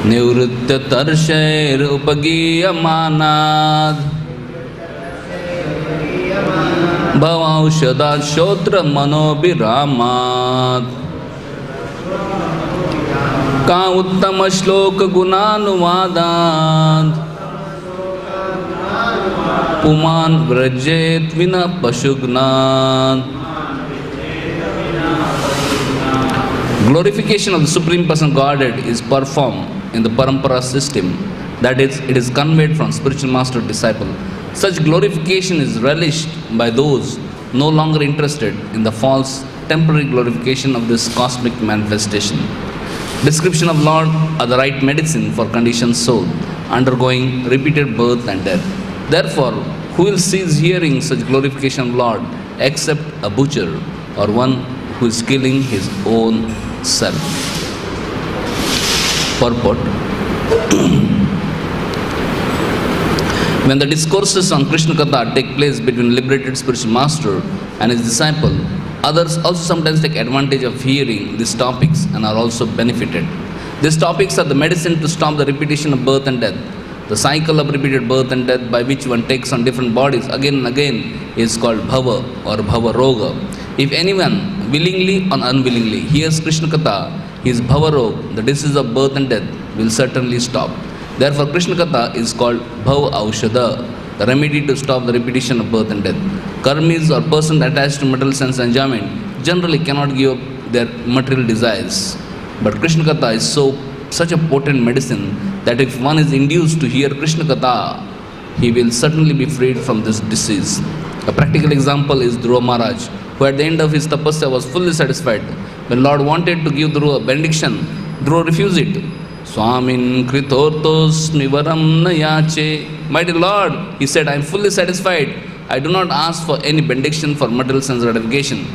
निवृत्त तर्षैर उपगीयमानाद् भवौषधात् श्रोत्र मनोभिरामात् का उत्तम श्लोक गुणानुवादात् पुमान् व्रजेत विना पशुघ्नात्. Glorification of the Supreme Person Godhead is performed in the Parampara system, that is, it is conveyed from spiritual master to disciple. Such glorification is relished by those no longer interested in the false temporary glorification of this cosmic manifestation. Description of Lord are the right medicine for conditioned soul undergoing repeated birth and death. Therefore, who will cease hearing such glorification of Lord except a butcher or one who is killing his own self? Purport. When the discourses on Krishna Katha take place between liberated spiritual master and his disciple, others also sometimes take advantage of hearing these topics and are also benefited. These topics are the medicine to stop the repetition of birth and death. The cycle of repeated birth and death by which one takes on different bodies again and again is called bhava or bhava roga. If anyone willingly or unwillingly hears Krishna Katha, his bhava roga, the disease of birth and death, will certainly stop. Therefore, Krishna Katha is called bhava aushadha, the remedy to stop the repetition of birth and death. Karmis or persons attached to material sense enjoyment generally cannot give up their material desires. But Krishna Katha is such a potent medicine that if one is induced to hear Krishna Katha, he will certainly be freed from this disease. A practical example is Dhruva Maharaj, who at the end of his tapasya was fully satisfied. When Lord wanted to give Dhruva a benediction, Dhruva refused it. Swamin kritortos nivaram nayache. Mighty Lord, he said, I am fully satisfied. I do not ask for any benediction for material sense gratification.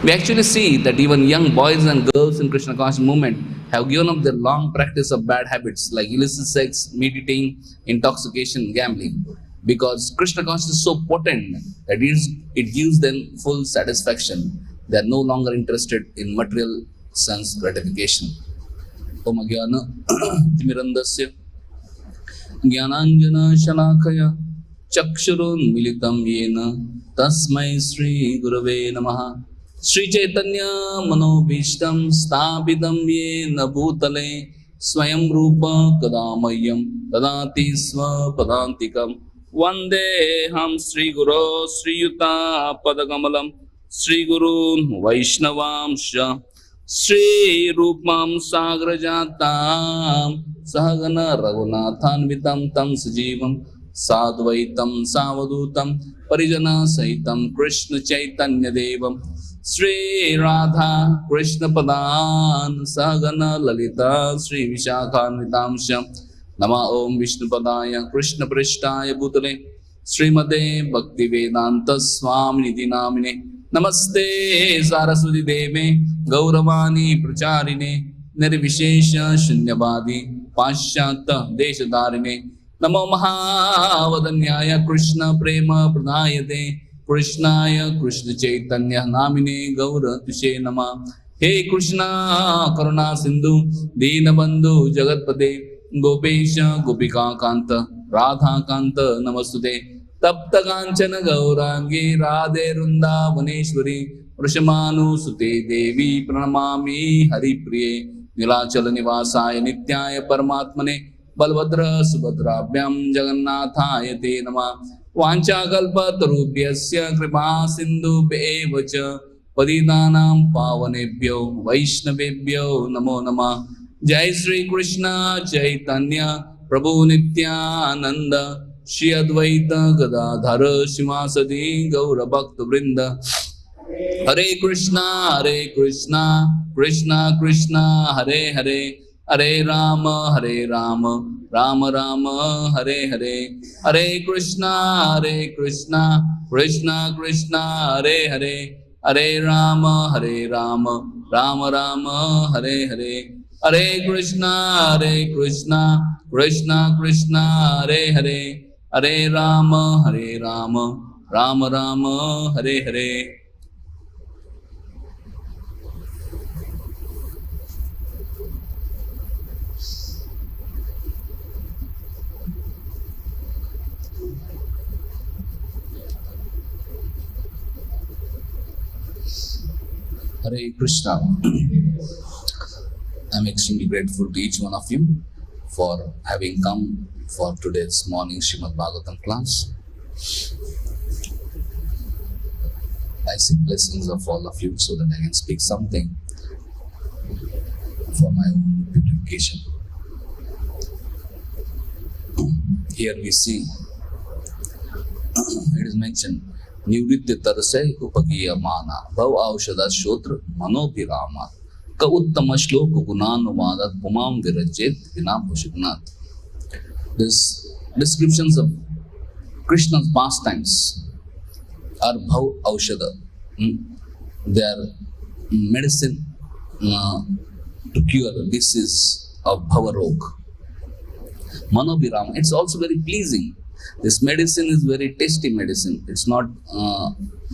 We actually see that even young boys and girls in Krishna conscious movement have given up their long practice of bad habits like illicit sex, meat eating, intoxication, gambling. Because Krishna consciousness is so potent that it gives them full satisfaction. They are no longer interested in material sense gratification. Om Jnana Timirandasya Jnananjana Shalakaya Chakshurun Militam Yena Tasmai Sri Gurave Namaha. Sri Chaitanya Manobhishtam Sthapitam Yena Bhutale Swayam Rupa Kadamayam Tadati Sva Padantikam Vandeham Sri Guru Sri Yuta Padakamalam Sri Gurun Vaishnavamsha Sri Rupam Sagrajatam Sahagana Raghunathanvitam Tam Sajivam Sadvaitam Savadutam Parijana Sahitam Krishna Chaitanya Devam Sri Radha Krishna Padan Sahagana Lalita Sri Vishakhanvitamsha Nama Om Vishnu Padaya Krishna Prishtaya Bhutale Srimate Bhakti Vedanta Swami Nidhi Namine Namaste Saraswati Deve Gauravani Pracharine Nirvishesha Shunyavadi Pashyata Deshadarine Namo Mahavadanyaya Krishna Prema Pradayate Krishnaya Krishna Chaitanya Namine Gaura Tushe Nama. He Krishna Karuna Sindhu Dinabandhu Jagatpate Gopesha Gopika Kanta Radha Kanta Namastute Tapta Kanchana Gaurangi Radhe Runda Vaneshwari Vrishamanu Sute Devi Pranamami Hari Priye Nilachala Nivasaya Nityaya Paramatmane Balbhadra Subhadrabhyam Jagannathaya Te Nama. Vancha kalpatarubhyasya kripa sindhu bevacha padidanam pavanebhyo vaishnavebhyo namo namah. Jai Sri Krishna Chaitanya Prabhu Nityananda Shri Advaita Gadadhara Shivasadi Gaura Bhakta Vrinda. Hare Krishna Krishna Krishna Hare Hare Hare Rama Rama Rama Hare Hare. Hare Krishna Krishna Krishna Hare Hare. Hare Rama Rama Rama Hare Hare. Hare Krishna Krishna Krishna Hare Hare. Hare Rama Rama Rama Hare Hare. Hare Krishna. I'm extremely grateful to each one of you for having come for today's morning Srimad Bhagavatam class. I seek blessings of all of you so that I can speak something for my own purification. Here we see, it is mentioned, Nivritya Tarasai Upagiya Mana Bhav Aushada Shotra Manobhirama Ka Uttama Shloka Gunanuvadat Pumam Virajet Vinam Pushignat. These descriptions of Krishna's pastimes are Bhav Aushada. They are medicine to cure disease of Bhavarog. Manobhirama, it's also very pleasing. This medicine is very tasty medicine. It's not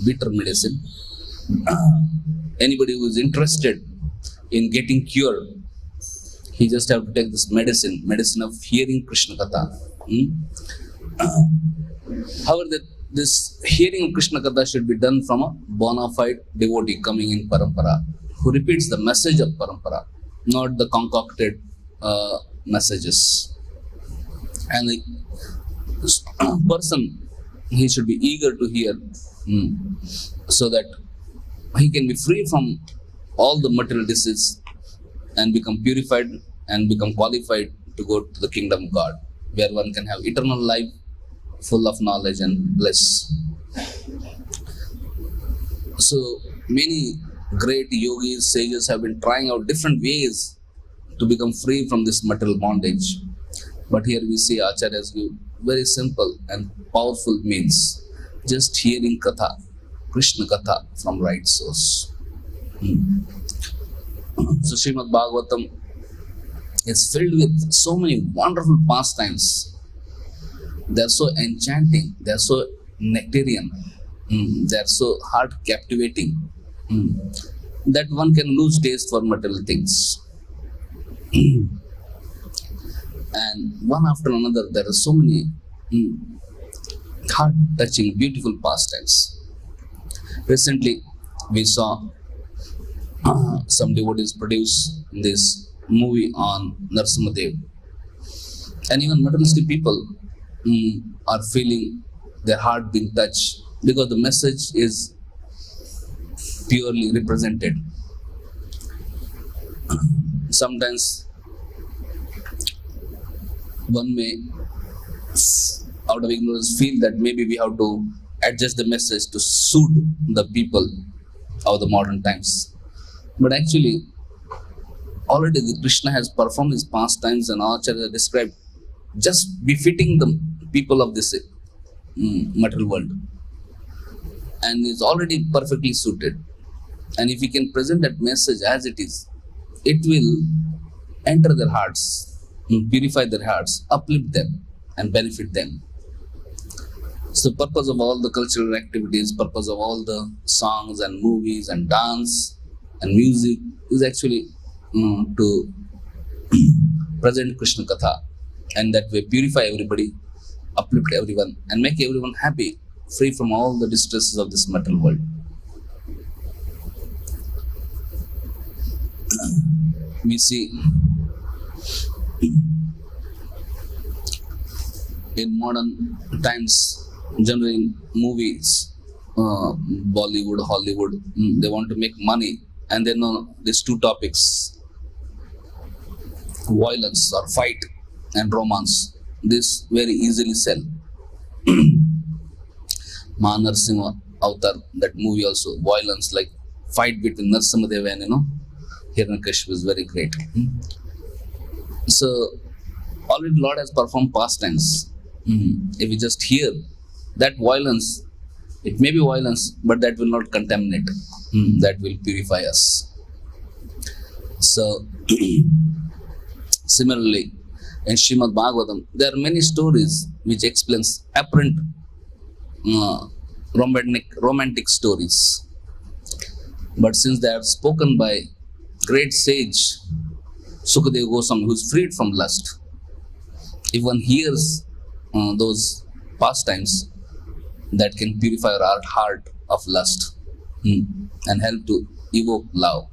bitter medicine. Anybody who is interested in getting cured, he just have to take this medicine of hearing Krishna Katha. However, this hearing of Krishna Katha should be done from a bona fide devotee coming in Parampara, who repeats the message of Parampara, not the concocted messages. And the person, he should be eager to hear so that he can be free from all the material disease and become purified and become qualified to go to the kingdom of God, where one can have eternal life full of knowledge and bliss. So many great yogis, sages have been trying out different ways to become free from this material bondage. But here we see Acharyas give very simple and powerful means. Just hearing Katha, Krishna Katha from right source. So Srimad Bhagavatam is filled with so many wonderful pastimes. They are so enchanting, they are so nectarian, they are so heart captivating that one can lose taste for material things. And one after another, there are so many heart-touching, beautiful pastimes. Recently, we saw some devotees produce this movie on Narasimhadev. And even materialistic people are feeling their heart being touched because the message is purely represented. Sometimes one may, out of ignorance, feel that maybe we have to adjust the message to suit the people of the modern times. But actually, already the Krishna has performed his pastimes and Acharya described just befitting the people of this material world. And is already perfectly suited. And if we can present that message as it is, it will enter their hearts, purify their hearts, uplift them and benefit them. So the purpose of all the cultural activities, purpose of all the songs and movies and dance and music is actually to present Krishna Katha, and that way purify everybody, uplift everyone and make everyone happy, free from all the distresses of this material world. We see in modern times, generally in movies, Bollywood, Hollywood, they want to make money, and they know these two topics, violence or fight and romance. This very easily sell. Narasimha Avatar, that movie also, violence, like fight between Narasimhadev and Hiranyakashipu is very great. So already Lord has performed pastimes. If we just hear that violence, it may be violence, but that will not contaminate. That will purify us. So similarly, in Srimad Bhagavatam, there are many stories which explains apparent romantic stories. But since they are spoken by great sage Sukadeva Goswami, who is freed from lust, if one hears those pastimes, that can purify our heart of lust and help to evoke love.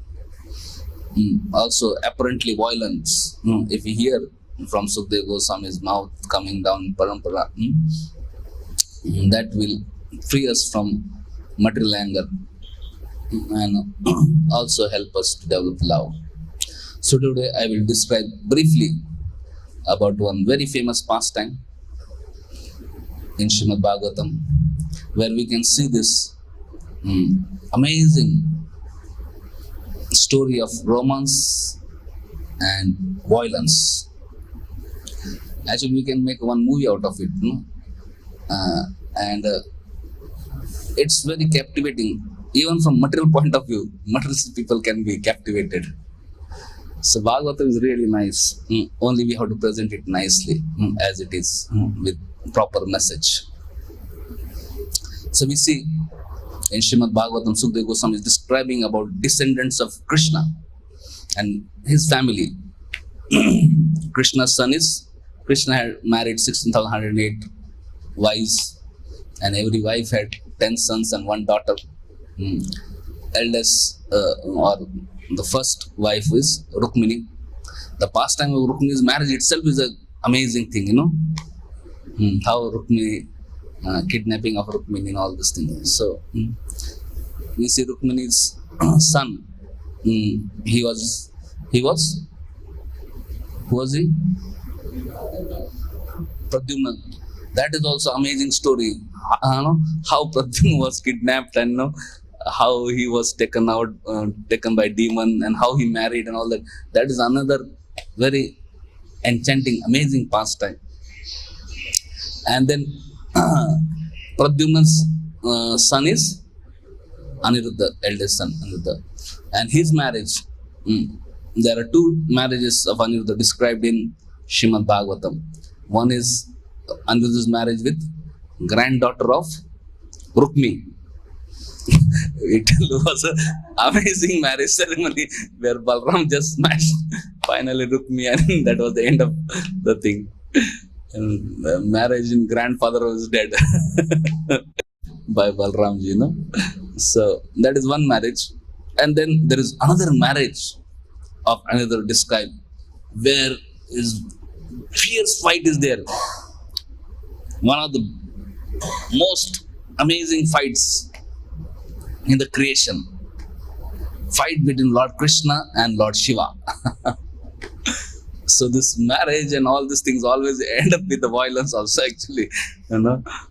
Also, apparently violence. If we hear from Sukadeva Goswami's mouth coming down parampara, that will free us from material anger and also help us to develop love. So today I will describe briefly about one very famous pastime in Srimad Bhagavatam, where we can see this amazing story of romance and violence. Actually, we can make one movie out of it, no? And it's very captivating. Even from material point of view, materialistic people can be captivated. So Bhagavatam is really nice. Only we have to present it nicely, as it is, with proper message. So we see in Srimad Bhagavatam, Sukadeva Goswami is describing about descendants of Krishna and his family. Krishna's son is, Krishna had married 16,108 wives, and every wife had 10 sons and one daughter. Eldest or the first wife is Rukmini. The pastime of Rukmini's marriage itself is an amazing thing, how Rukmini, kidnapping of Rukmini and all these things. So we see Rukmini's son. Who was he? Pradyumna. That is also amazing story. How Pradyumna was kidnapped and how he was taken by demon and how he married and all that. That is another very enchanting, amazing pastime. And then Pradyumna's son is Aniruddha, eldest son Aniruddha. And his marriage, there are two marriages of Aniruddha described in Srimad Bhagavatam. One is Aniruddha's marriage with granddaughter of Rukmi. It was an amazing marriage ceremony where Balram just smashed finally Rukmi, and that was the end of the thing. And the marriage in grandfather was dead by Balramji, So that is one marriage. And then there is another marriage of another described where is fierce fight is there. One of the most amazing fights in the creation. Fight between Lord Krishna and Lord Shiva. So this marriage and all these things always end up with the violence also, actually.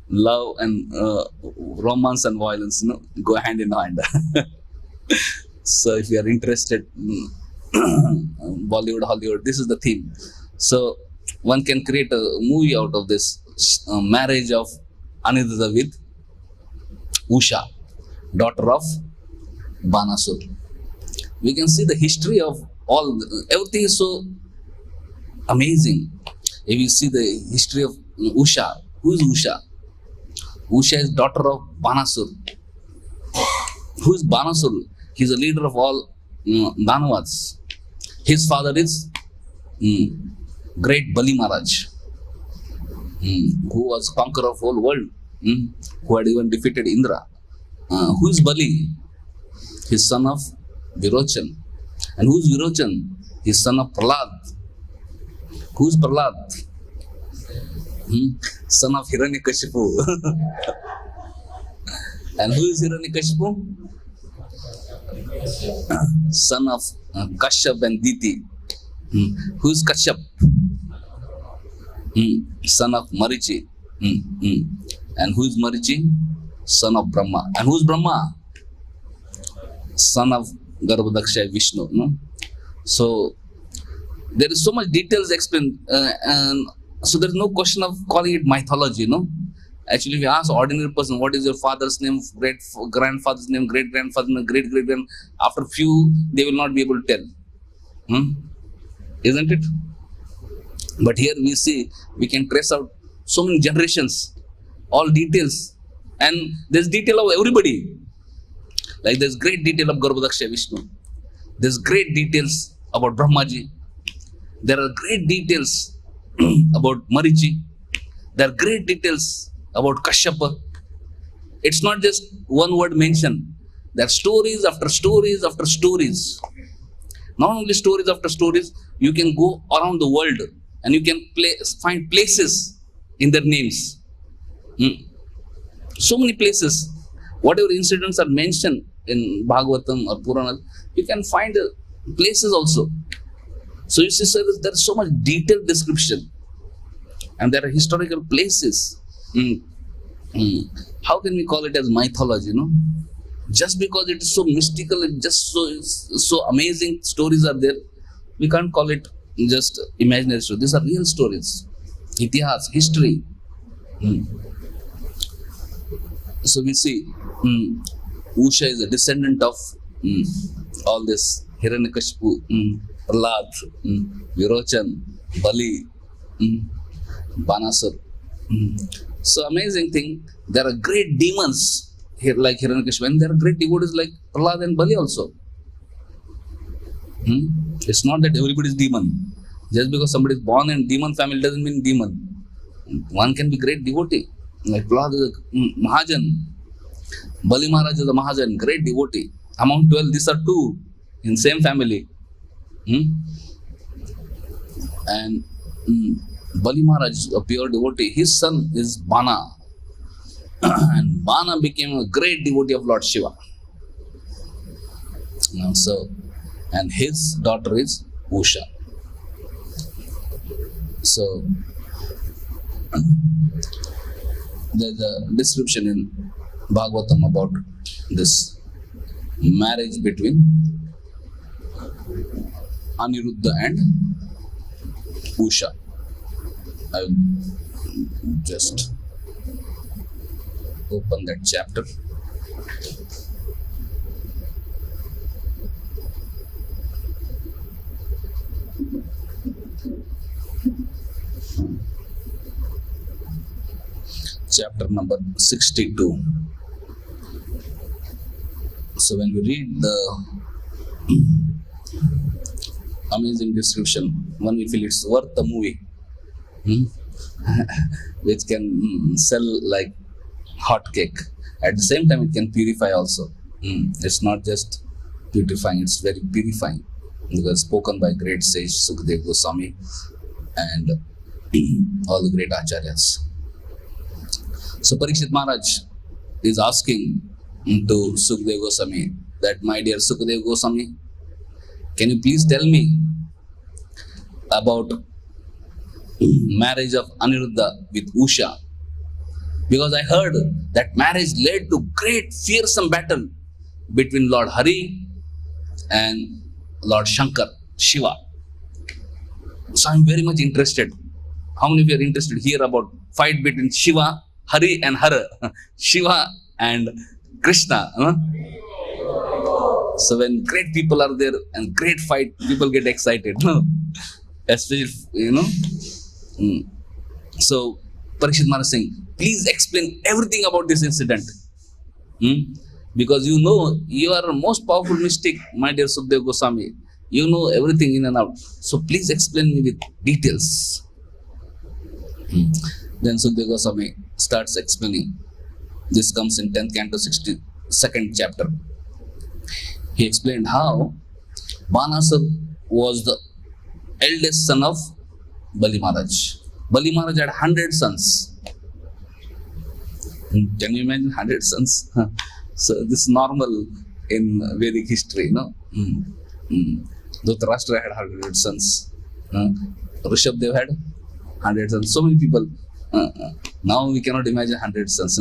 Love and romance and violence, go hand in hand. So if you are interested, Bollywood, Hollywood, this is the theme. So one can create a movie out of this marriage of Aniruddha with Usha, daughter of Banasur. We can see the history of everything is so amazing. If you see the history of Usha, who is Usha? Usha is daughter of Banasur. Who is Banasur? He is a leader of all Danavats. His father is great Bali Maharaj, who was conqueror of whole world, who had even defeated Indra. Who is Bali? His son of Virochan. And who is Virochan? His son of Prahlad. Who is Prahlad? Son of Hiranyakashipu. And who is Hiranyakashipu? Son of Kashyap and Diti. Who is Kashyap? Son of Marichi. And who is Marichi? Son of Brahma. And who is Brahma? Son of Garbhadaksha Vishnu. So there is so much details explained, and so there is no question of calling it mythology. Actually, if you ask ordinary person, what is your father's name, great grandfather's name, great grandfather's name, great great grand, after few they will not be able to tell, isn't it? But here we see we can trace out so many generations, all details, and there's detail of everybody. Like there's great detail of Garbhadaksha Vishnu. There's great details about Brahmaji. There are great details about Marichi. There are great details about Kashyapa. It's not just one word mentioned. There are stories after stories after stories. Not only stories after stories, you can go around the world and you can find places in their names. So many places. Whatever incidents are mentioned in Bhagavatam or Purana, you can find places also. So you see, sir, there is so much detailed description, and there are historical places. How can we call it as mythology? Just because it is so mystical, it just so amazing stories are there, we can't call it just imaginary stories. These are real stories, itihas, history. So we see Usha is a descendant of all this Hiranyakashipu, Prahlad, Virochan, Bali, Banasur. So amazing thing, there are great demons here like Hiranyakashipu, and there are great devotees like Prahlad and Bali also. It's not that everybody is demon. Just because somebody is born in demon family doesn't mean demon. One can be great devotee. Like Prahlad is a Mahajan, Bali Maharaj is a Mahajan, great devotee. Among 12, these are two in same family. And Bali Maharaj is a pure devotee. His son is Bana. And Bana became a great devotee of Lord Shiva. And his daughter is Usha. So there's a description in Bhagavatam about this marriage between Aniruddha and Usha. I will just open that chapter. Chapter number 62. So when we read the amazing description, one we feel it's worth the movie, which can sell like hot cake. At the same time, it can purify also. It's not just purifying; it's very purifying, because spoken by great sage Sukadeva Goswami and all the great Acharyas. So Parikshit Maharaj is asking to Sukadeva Goswami that, my dear Sukadeva Goswami, can you please tell me about marriage of Aniruddha with Usha? Because I heard that marriage led to great fearsome battle between Lord Hari and Lord Shankar, Shiva. So I'm very much interested. How many of you are interested here about fight between Shiva, Hari and Hara, Shiva and Krishna? So when great people are there and great fight, people get excited, especially, So Parikshit Maharaj is saying, please explain everything about this incident. Because you are a most powerful mystic, my dear Sukadeva Goswami. You know everything in and out. So please explain me with details. Then Sukadeva Goswami starts explaining. This comes in 10th canto, 62nd chapter. He explained how Banasur was the eldest son of Bali Maharaj. Bali Maharaj had 100 sons. Can you imagine 100 sons? So this is normal in Vedic history, Dhritarashtra had 100 sons. Rishabdev had 100 sons. So many people. Now we cannot imagine 100 sons,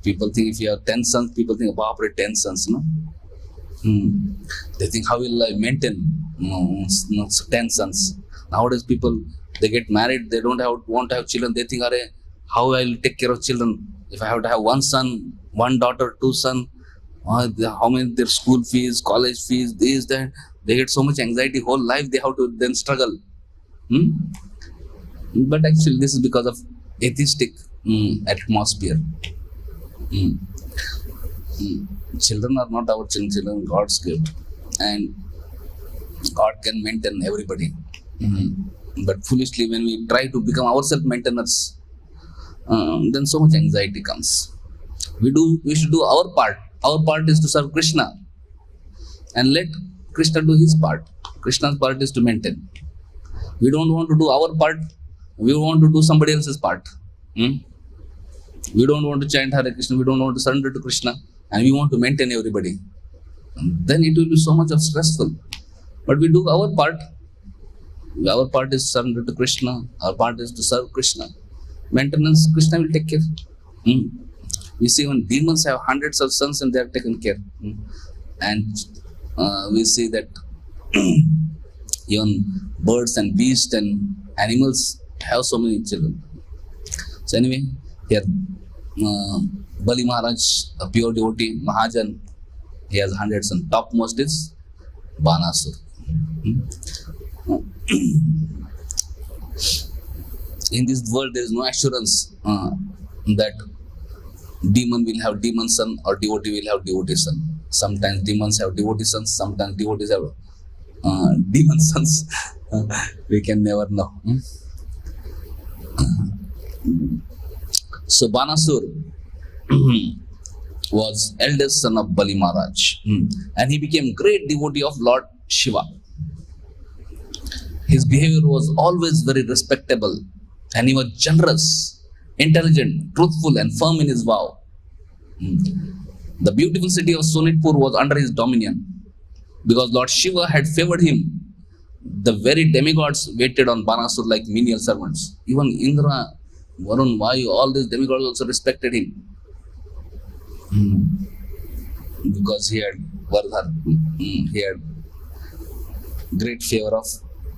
People think if you have 10 sons, people think, about 10 sons, They think, how will I maintain 10 sons? Nowadays people, they get married, they want to have children. They think, how I will take care of children? If I have to have one son, one daughter, two sons, how many their school fees, college fees, this, that. They get so much anxiety, whole life they have to then struggle. But actually this is because of atheistic atmosphere. Children are not our children, God's gift. And God can maintain everybody. But foolishly, when we try to become ourselves maintainers, then so much anxiety comes. We should do our part our part is to serve Krishna and let Krishna do his part. Krishna's part is to maintain. We don't want to do our part, we want to do somebody else's part. We don't want to chant Hare Krishna, we don't want to surrender to Krishna, and we want to maintain everybody. Then it will be so much of stressful. But we do our part. Our part is surrender to Krishna, our part is to serve Krishna. Maintenance, Krishna will take care. We see when demons have hundreds of sons and they are taken care. And we see that even birds and beasts and animals have so many children. So anyway, here Bali Maharaj, a pure devotee, Mahajan, he has hundreds, and topmost is Banasur. In this world there is no assurance that demon will have demon son or devotee will have devotee son. Sometimes demons have devotee sons, sometimes devotees have demon sons. We can never know. So Banasur was eldest son of Bali Maharaj, and he became great devotee of Lord Shiva. His behavior was always very respectable, and he was generous, intelligent, truthful, and firm in his vow. The beautiful city of Sonitpur was under his dominion. Because Lord Shiva had favored him, the very demigods waited on Banasur like menial servants. Even Indra, Varun, Vayu, all these demigods also respected him. Because he had Vardhar, he had great favor of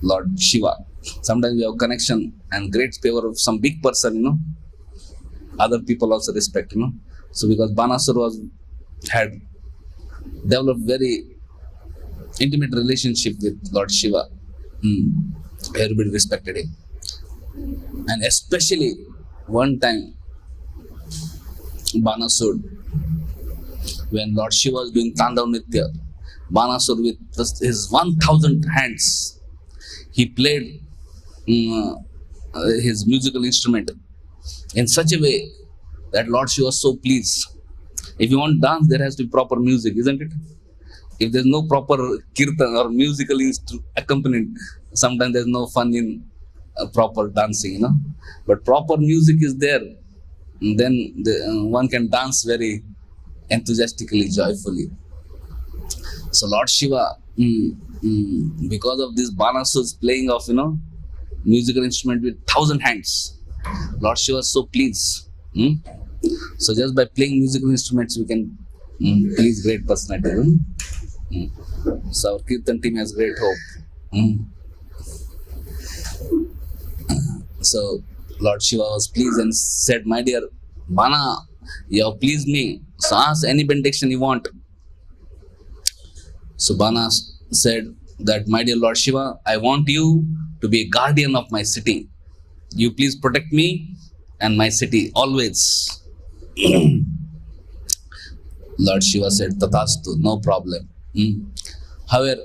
Lord Shiva. Sometimes we have connection and great favor of some big person, other people also respect, So because Banasur had developed very intimate relationship with Lord Shiva, everybody respected him. And especially one time, Banasur, when Lord Shiva was doing Tandav Nitya, Banasur with his 1,000 hands, he played his musical instrument in such a way that Lord Shiva was so pleased. If you want dance, there has to be proper music, isn't it? If there's no proper kirtan or musical accompaniment, sometimes there's no fun in proper dancing, But proper music is there, then one can dance very enthusiastically, joyfully. So Lord Shiva, because of this Banasur's playing of, musical instrument with 1,000 hands, Lord Shiva was so pleased. So just by playing musical instruments, we can please great personality. So our Kirtan team has great hope. So Lord Shiva was pleased and said, "My dear Bana, you have pleased me. So ask any benediction you want." So Bana said that, "My dear Lord Shiva, I want you to be a guardian of my city. You please protect me and my city always." Lord Shiva said, "Tathastu, no problem." However,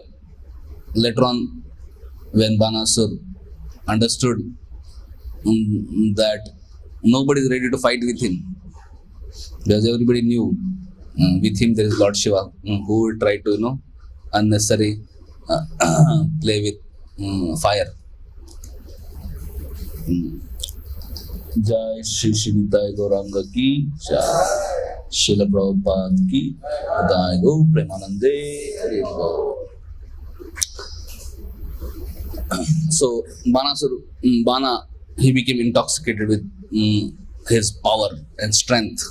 later on, when Banasur understood that nobody is ready to fight with him, because everybody knew with him there is Lord Shiva, who will try to, unnecessary play with fire. Jai Shri Shinitaya Gauranga ki Jai, Srila Prabhupada ki Jai, Go Premanande. So Bana, he became intoxicated with his power and strength,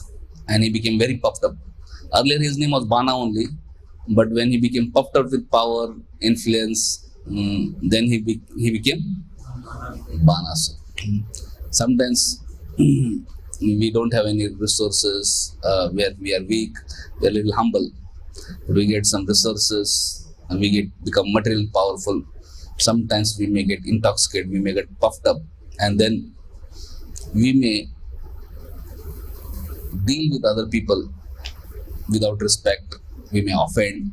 and he became very puffed up. Earlier his name was Bana only, but when he became puffed up with power, influence, then he became Banasur. Sometimes we don't have any resources, where we are weak, we are a little humble. But we get some resources and we become materially powerful. Sometimes we may get intoxicated, we may get puffed up, and then we may deal with other people without respect. We may offend,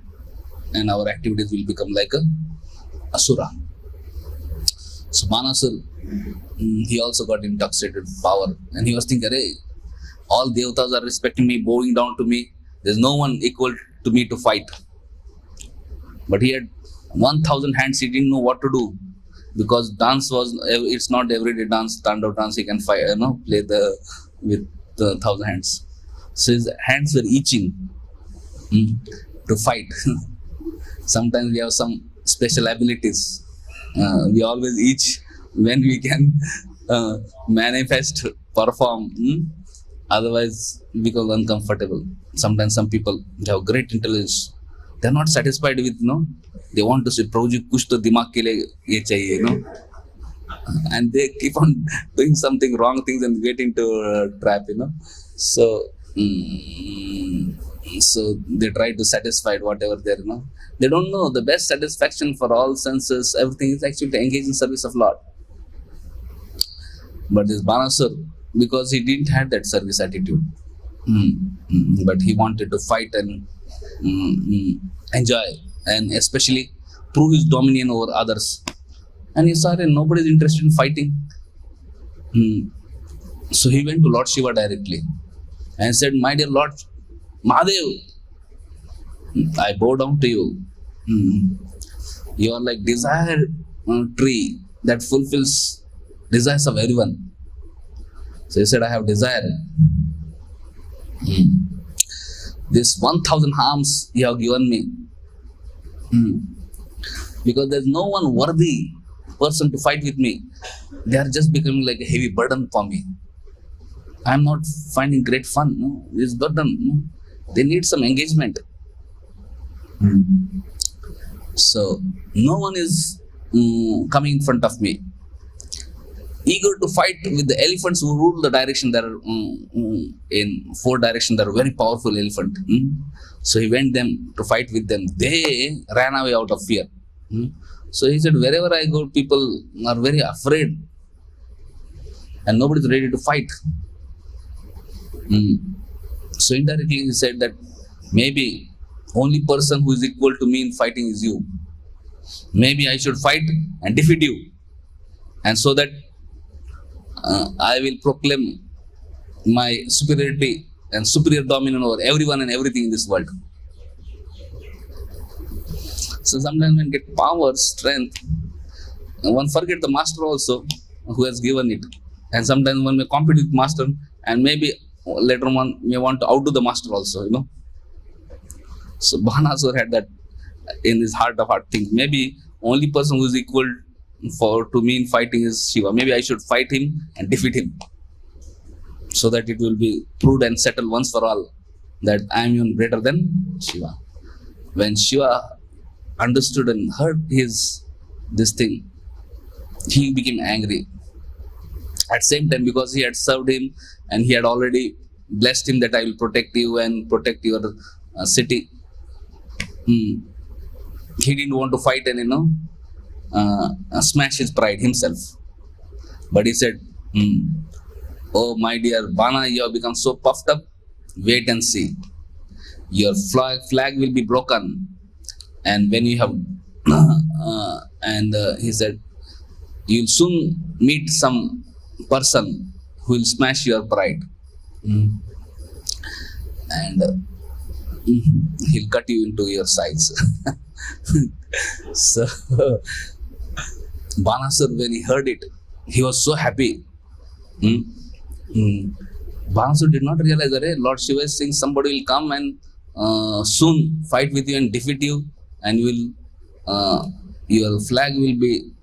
and our activities will become like a asura. So Banasur, he also got intoxicated with power, and he was thinking, "Hey, all devatas are respecting me, bowing down to me, There's no one equal to me to fight. But he had 1,000 hands. He didn't know what to do because dance was, it's not everyday dance, Tandav dance. He can fight, play with the 1,000 hands. So his hands were itching to fight. Sometimes we have some special abilities. We always itch when we can manifest, perform. Otherwise, become uncomfortable. Sometimes some people, they have great intelligence. They're not satisfied with, they want to say, Prabhuji, kuch to dimag ke liye ye chahiye, and they keep on doing something wrong things and get into a trap, So, so they try to satisfy whatever they're, They don't know the best satisfaction for all senses, everything is actually to engage in service of Lord. But this Banasur, because he didn't have that service attitude, but he wanted to fight and enjoy and especially prove his dominion over others. And he saw that nobody is interested in fighting. So he went to Lord Shiva directly and said, my dear Lord Mahadev, I bow down to you. You are like desire tree that fulfills desires of everyone. So he said, I have desire. This 1,000 arms you have given me. Because there's no one worthy person to fight with me. They are just becoming like a heavy burden for me. I'm not finding great fun. This burden. They need some engagement. So no one is coming in front of me, eager to fight with the elephants who rule the direction. There are in 4 directions. There are very powerful elephant. So he went them to fight with them. They ran away out of fear. So he said, wherever I go, people are very afraid and nobody is ready to fight. So indirectly he said that maybe only person who is equal to me in fighting is you. Maybe I should fight and defeat you, and so that I will proclaim my superiority and superior dominion over everyone and everything in this world. So sometimes when we get power, strength, one forget the master also who has given it. And sometimes one may compete with master and maybe later on may want to outdo the master also, So Banasur had that in his heart of heart thing. Maybe only person who is equal to me in fighting is Shiva. Maybe I should fight him and defeat him, so that it will be proved and settled once for all that I am even greater than Shiva. When Shiva understood and heard this thing, he became angry. At same time, because he had served him and he had already blessed him that I will protect you and protect your city. He didn't want to fight and smash his pride himself. But he said, oh my dear Bana, you have become so puffed up. Wait and see. Your flag will be broken. And when you have, he said, you will soon meet some person who will smash your pride. And he'll cut you into your sides. So Banasur, when he heard it, he was so happy. Banasur did not realize that Lord Shiva is saying somebody will come and soon fight with you and defeat you, and your flag will be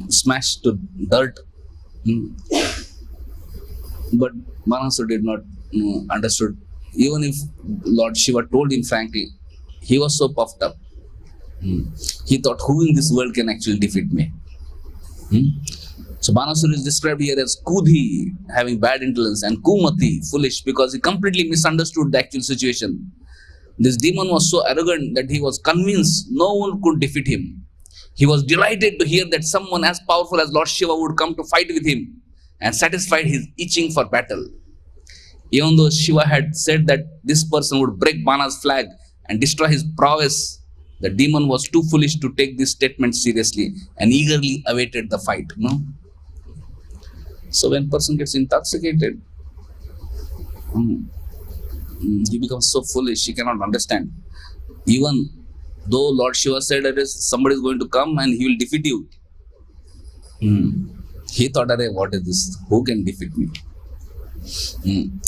smashed to dirt. But Banasur did not understood. Even if Lord Shiva told him frankly, he was so puffed up. He thought, who in this world can actually defeat me? So Banasur is described here as Kudhi, having bad intelligence, and Kumati, foolish, because he completely misunderstood the actual situation. This demon was so arrogant that he was convinced no one could defeat him. He was delighted to hear that someone as powerful as Lord Shiva would come to fight with him, and satisfied his itching for battle. Even though Shiva had said that this person would break Bana's flag and destroy his prowess, the demon was too foolish to take this statement seriously and eagerly awaited the fight. So when person gets intoxicated, He becomes so foolish, he cannot understand. Even though Lord Shiva said that somebody is going to come and he will defeat you. He thought, what is this? Who can defeat me?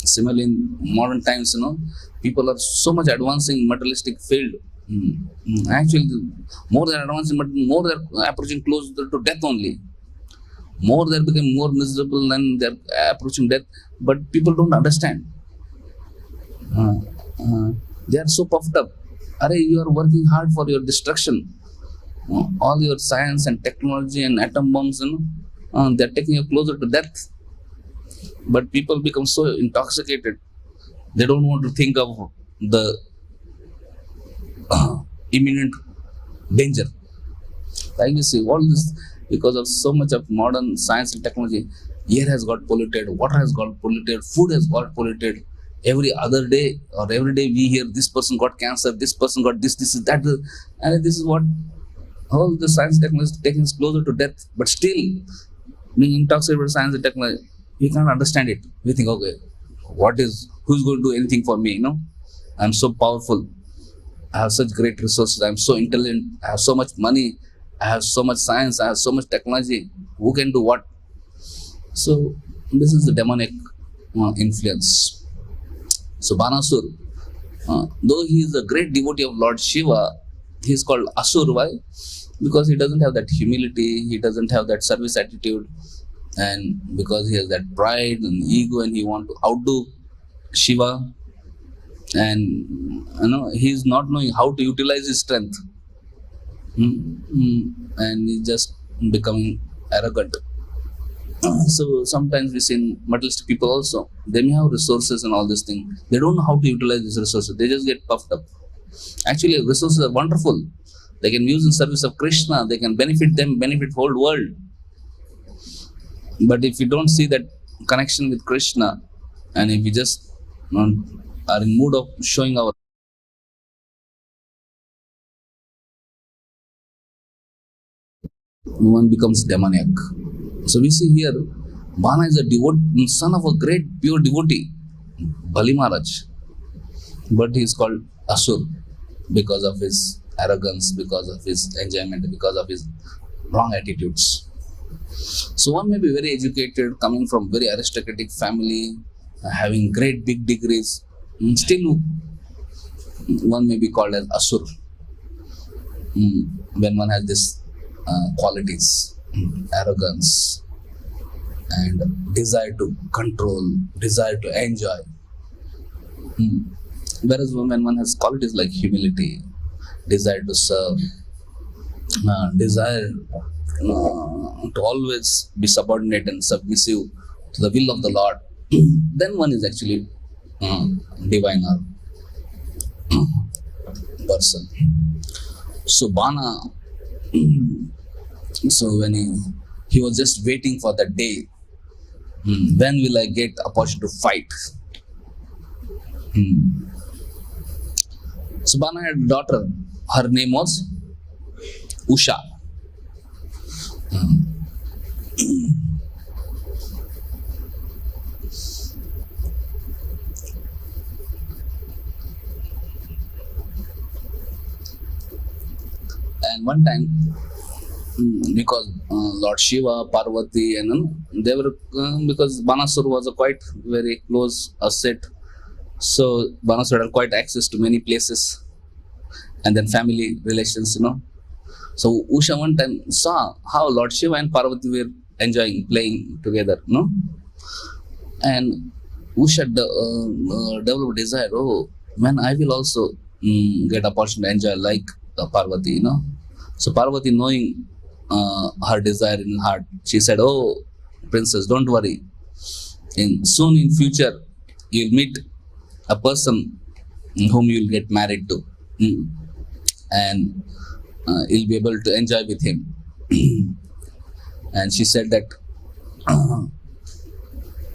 Similarly, in modern times, people are so much advancing in materialistic field. Actually, more they are advancing, but more they are approaching closer to death only. More they are becoming more miserable and they are approaching death. But people don't understand. They are so puffed up. You are working hard for your destruction. All your science and technology and atom bombs, they are taking you closer to death. But people become so intoxicated, they don't want to think of the imminent danger. Like you see, all this because of so much of modern science and technology. Air has got polluted, water has got polluted, food has got polluted. Every other day or every day we hear this person got cancer, this person got this is that, and this is what all the science and technology is taking us closer to death. But still, being intoxicated with science and technology, we can't understand it. We think, okay, who's going to do anything for me? I'm so powerful. I have such great resources. I'm so intelligent. I have so much money. I have so much science. I have so much technology. Who can do what? So this is the demonic influence. So Banasur, though he is a great devotee of Lord Shiva, he is called Asur. Why? Because he doesn't have that humility. He doesn't have that service attitude. And because he has that pride and ego and he wants to outdo Shiva, and he is not knowing how to utilize his strength, and he's just becoming arrogant. So sometimes we see in materialistic people also, they may have resources and all this thing, they don't know how to utilize these resources, they just get puffed up. Actually, resources are wonderful, they can use in service of Krishna, they can benefit whole world. But if you don't see that connection with Krishna, and if we just are in mood of showing our, one becomes demoniac. So we see here, Bana is a son of a great pure devotee, Bali Maharaj, but he is called Asur because of his arrogance, because of his enjoyment, because of his wrong attitudes. So one may be very educated, coming from very aristocratic family, having great big degrees, still one may be called as Asur when one has this qualities, arrogance and desire to control, desire to enjoy. Whereas when one has qualities like humility, desire to serve, desire to always be subordinate and submissive to the will of the Lord, then one is actually divine or person. So Bana, so when he was just waiting for that day, when will I get opportunity to fight? So Bana had a daughter, her name was Usha. And one time, because Lord Shiva, Parvati, and they were because Banasur was a quite very close asset, so Banasur had quite access to many places, and then family relations, So Usha one time saw how Lord Shiva and Parvati were enjoying playing together, and Usha developed desire. Oh man, I will also get opportunity to enjoy like Parvati, So Parvati, knowing her desire in heart, she said, "Oh, princess, don't worry. Soon in future, you'll meet a person whom you'll get married to, and you'll be able to enjoy with him." And she said that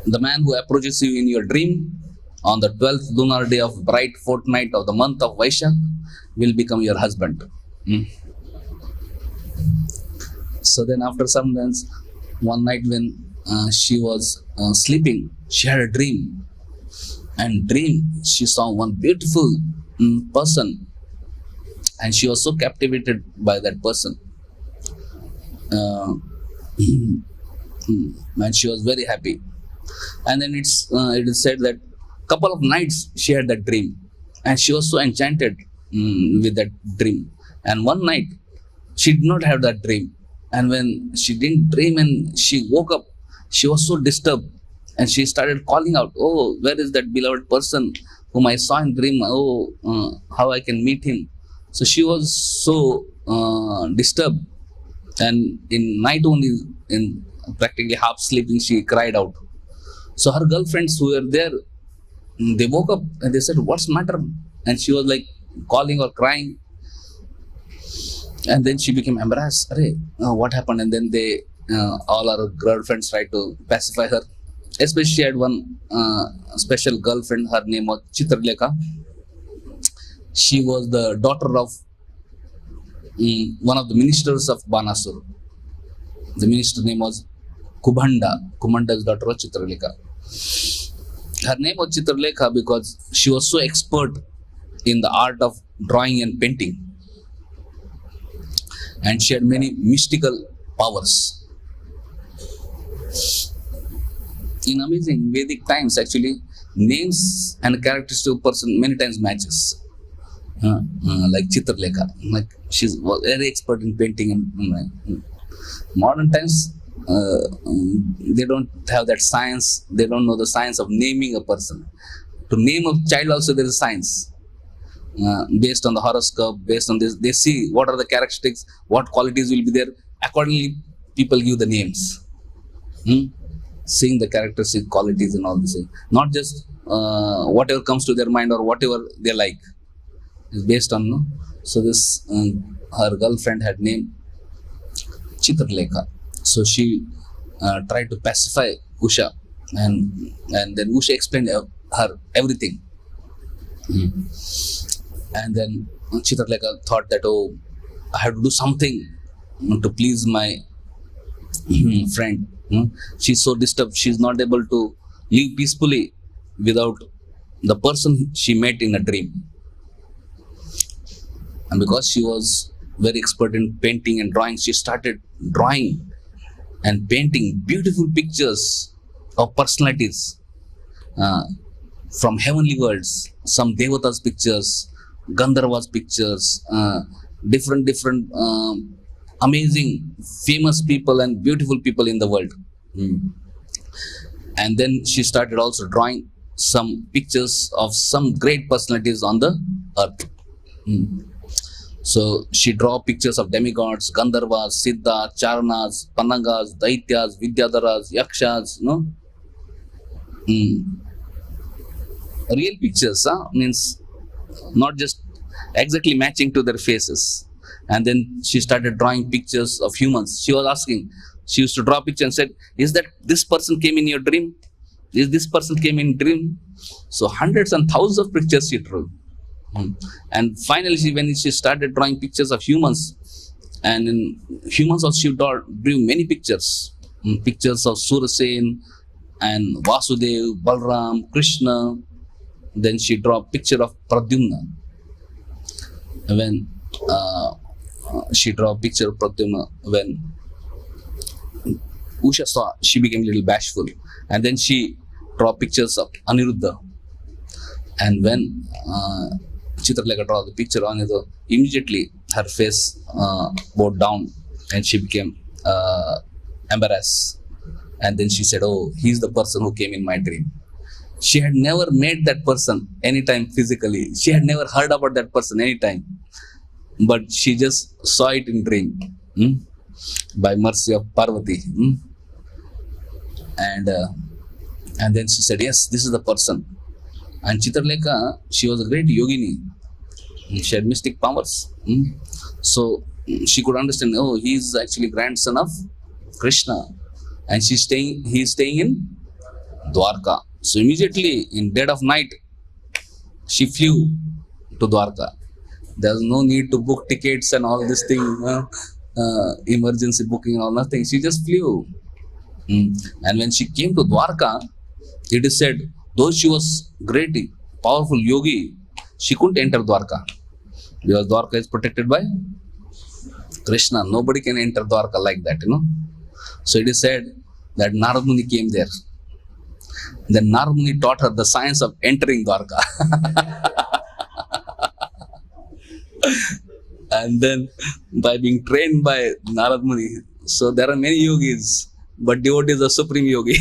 the man who approaches you in your dream on the 12th lunar day of bright fortnight of the month of Vaishak will become your husband. So then after some months, one night when she was sleeping, she had a dream and dream she saw one beautiful person, and she was so captivated by that person. Uh, and she was very happy. And then it is said that couple of nights she had that dream, and she was so enchanted with that dream. And one night she did not have that dream, and when she didn't dream and she woke up, she was so disturbed, and she started calling out, "Oh, where is that beloved person whom I saw in dream? Oh, how I can meet him." So she was so disturbed, and in night only, in practically half sleeping, she cried out. So her girlfriends who were there, they woke up and they said, "What's the matter?" And she was like calling or crying. And then she became embarrassed. Arey, what happened? And then all her girlfriends tried to pacify her. Especially she had one special girlfriend. Her name was Chitralekha. She was the daughter of one of the ministers of Banasur. The minister name was Kubhanda. Kubhanda's daughter was Chitralekha. Her name was Chitralekha because she was so expert in the art of drawing and painting. And she had many mystical powers. In amazing Vedic times, actually, names and characteristics of a person many times matches. Like Chitralekha, like she's very expert in painting. And modern times, they don't have that science. They don't know the science of naming a person. To name a child also there is science. Based on the horoscope, based on this, they see what are the characteristics, what qualities will be there. Accordingly, people give the names. Seeing the characteristic qualities and all this. Not just whatever comes to their mind or whatever they like. It's based on, no? So this, her girlfriend had named Chitralekha. So she tried to pacify Usha, and then Usha explained her everything. And then Chitralekha thought that, oh, I have to do something to please my friend. She's so disturbed. She's not able to live peacefully without the person she met in a dream. And because she was very expert in painting and drawing, she started drawing and painting beautiful pictures of personalities from heavenly worlds, some Devatas pictures, Gandharvas pictures, different amazing, famous people and beautiful people in the world. And then she started also drawing some pictures of some great personalities on the earth. So she draw pictures of demigods, Gandharvas, Siddhas, Charanas, Panagas, Daityas, Vidyadharas, Yakshas, real pictures, means not just exactly matching to their faces. And then she started drawing pictures of humans. She was asking, she used to draw a picture and said, "Is that this person came in your dream? Is this person came in dream?" So hundreds and thousands of pictures she drew. And finally, when she started drawing pictures of humans, and in humans also she drew many pictures. Pictures of Surasen and Vasudev, Balram, Krishna. Then she drew a picture of Pradyumna. When she drew a picture of Pradyumna, when Usha saw, she became a little bashful. And then she drew pictures of Aniruddha. And when Chitralekha draw the picture on it, immediately her face bowed down and she became embarrassed. And then she said, "Oh, he's the person who came in my dream." She had never met that person anytime physically. She had never heard about that person anytime. But she just saw it in dream by mercy of Parvati. And then she said, "Yes, this is the person." And Chitralekha, she was a great yogini. She had mystic powers. So she could understand, oh, he is actually grandson of Krishna. And he is staying in Dwarka. So immediately in dead of night, she flew to Dwarka. There's no need to book tickets and all this thing, emergency booking and all nothing. She just flew. And when she came to Dwarka, it is said Though she was great, powerful yogi, she couldn't enter Dwarka because Dwarka is protected by Krishna. Nobody can enter Dwarka like that, So it is said that Narad Muni came there. Then Narad Muni taught her the science of entering Dwarka. And then by being trained by Narad Muni, so there are many yogis, but devotee is a supreme yogi.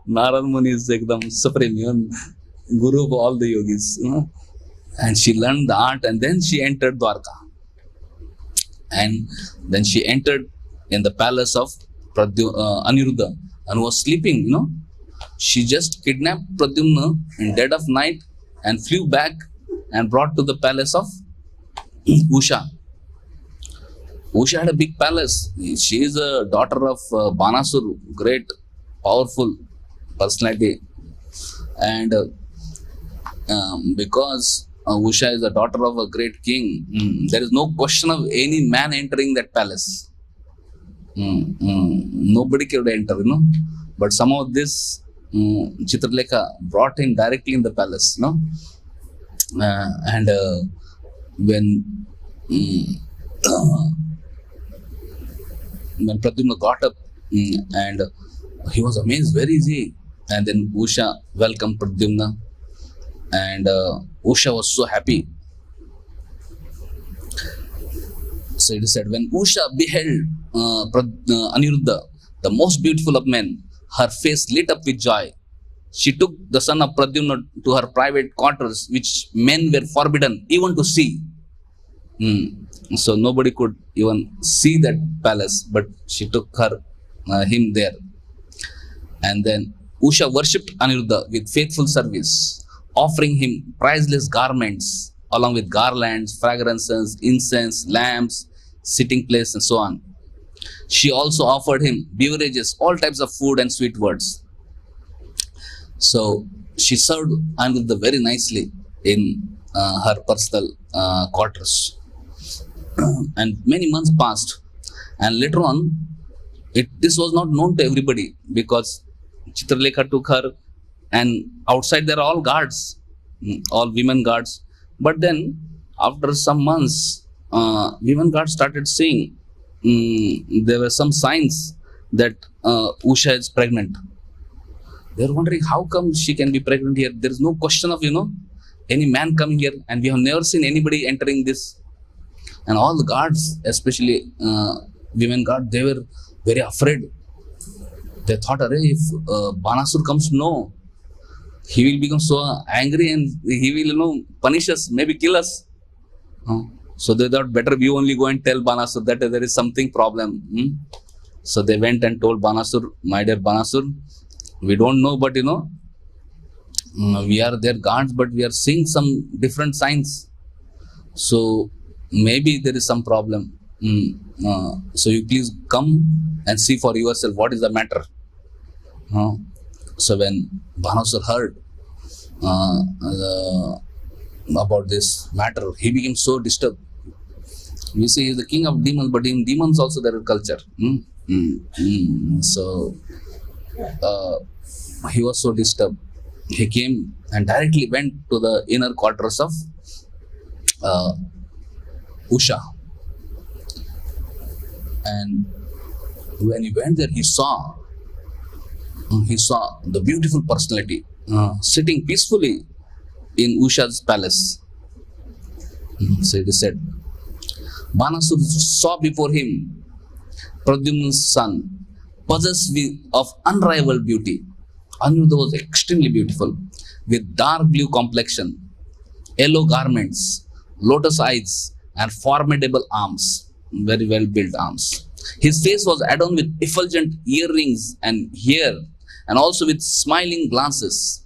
Narad Muni is ekdam supreme, guru of all the yogis. And she learned the art, and then she entered Dwarka. And then she entered in the palace of Aniruddha and was sleeping, She just kidnapped Pradyumna in dead of night and flew back and brought to the palace of Usha. Usha had a big palace. She is a daughter of Banasur, great, powerful personality. And because Usha is the daughter of a great king, there is no question of any man entering that palace. Nobody could enter, But somehow this Chitralekha brought him directly in the palace, and when Pradyumna got up and he was amazed, where is he? And then Usha welcomed Pradyumna, and Usha was so happy. So it is said, when Usha beheld Aniruddha, the most beautiful of men, her face lit up with joy. She took the son of Pradyumna to her private quarters, which men were forbidden even to see. So nobody could even see that palace, but she took him there. And then Usha worshipped Aniruddha with faithful service, offering him priceless garments along with garlands, fragrances, incense, lamps, sitting place, and so on. She also offered him beverages, all types of food and sweet words. So she served Aniruddha very nicely in her personal quarters. And many months passed, and later on, this was not known to everybody because Chitralekha took her, and outside there are all guards, all women guards. But then, after some months, women guards started seeing there were some signs that Usha is pregnant. They were wondering how come she can be pregnant here. There is no question of any man coming here, and we have never seen anybody entering this. And all the guards, especially women guards, they were very afraid. They thought, if Banasur comes to know, he will become so angry and he will punish us, maybe kill us. So they thought, better we only go and tell Banasur that there is something problem. So they went and told Banasur, my dear Banasur, we don't know, but we are their guards, but we are seeing some different signs. So maybe there is some problem. So you please come and see for yourself what is the matter. So when Banasur heard about this matter, he became so disturbed. You see, he is the king of demons, but in demons also there is culture. So he was so disturbed. He came and directly went to the inner quarters of Usha. And when he went there, he saw the beautiful personality sitting peacefully in Usha's palace. So it is said, Banasur saw before him Pradyumna's son, possessed of unrivaled beauty. Aniruddha was extremely beautiful, with dark blue complexion, yellow garments, lotus eyes, and formidable arms, very well built arms. His face was adorned with effulgent earrings and hair, and also with smiling glances.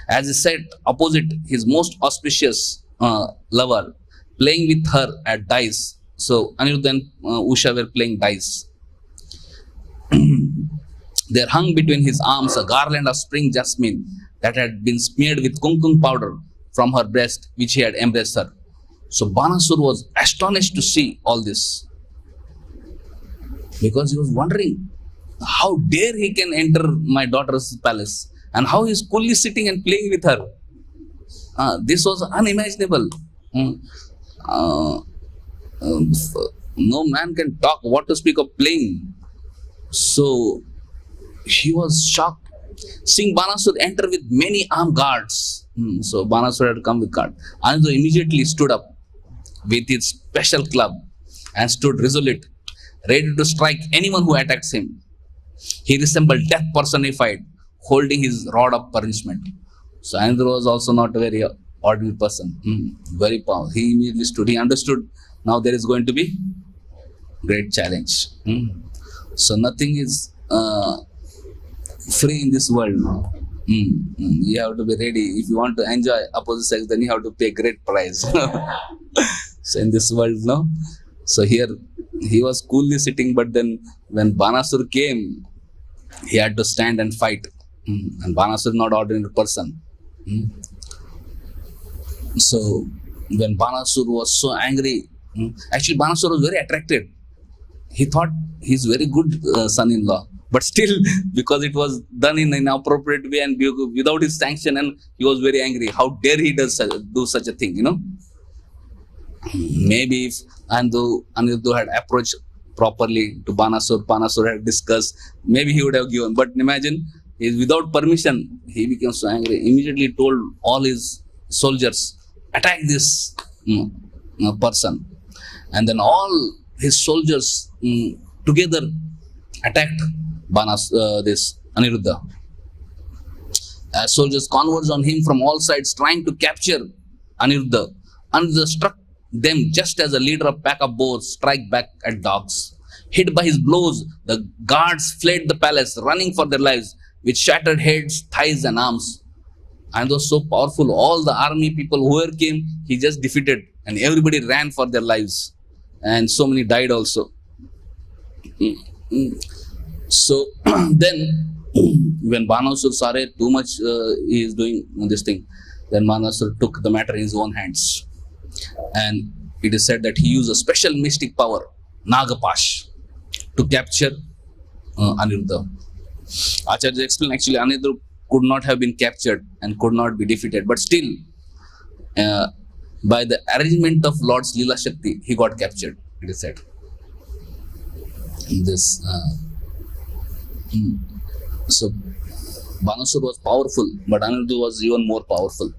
As he sat opposite his most auspicious lover, playing with her at dice. So Aniruddha and Usha were playing dice. There hung between his arms a garland of spring jasmine that had been smeared with kumkum powder from her breast, which he had embraced her. So Banasur was astonished to see all this, because he was wondering, how dare he can enter my daughter's palace And how he's coolly sitting and playing with her. This was unimaginable. Mm. Uh, no man can talk, what to speak of playing. So he was shocked. Seeing Banasur enter with many armed guards. So Banasur had come with guard. Ananda immediately stood up with his special club and stood resolute, ready to strike anyone who attacks him. He resembled death personified, holding his rod of punishment. So Ananda was also not a very ordinary person. Very powerful. He immediately stood. He understood now there is going to be great challenge. So nothing is free in this world. You have to be ready. If you want to enjoy opposite sex, then you have to pay great price. So in this world, no. So here he was coolly sitting, but then when Banasur came, he had to stand and fight. And Banasur is not ordinary person. So when Banasur was so angry, actually Banasur was very attracted. He thought he's very good son-in-law. But still, because it was done in an inappropriate way and without his sanction, and he was very angry. How dare he do such a thing, Maybe if Aniruddha had approached properly to Banasur had discussed, maybe he would have given. But imagine, without permission, he became so angry. Immediately told all his soldiers, attack this person. And then all his soldiers together attacked this Aniruddha. As soldiers converged on him from all sides, trying to capture Aniruddha. Aniruddha struck them just as a leader of pack of boars strike back at dogs. Hit by his blows, the guards fled the palace, running for their lives, with shattered heads, thighs, and arms. And was so powerful. All the army people, whoever came, he just defeated, and everybody ran for their lives. And so many died also. So then, when Banasur saw too much he is doing this thing, then Banasur took the matter in his own hands. And it is said that he used a special mystic power, Nagapash, to capture Aniruddha. Acharya explained actually Aniruddha could not have been captured and could not be defeated, but still, by the arrangement of Lord's Leela Shakti, he got captured, it is said. So Banasur was powerful, but Aniruddha was even more powerful,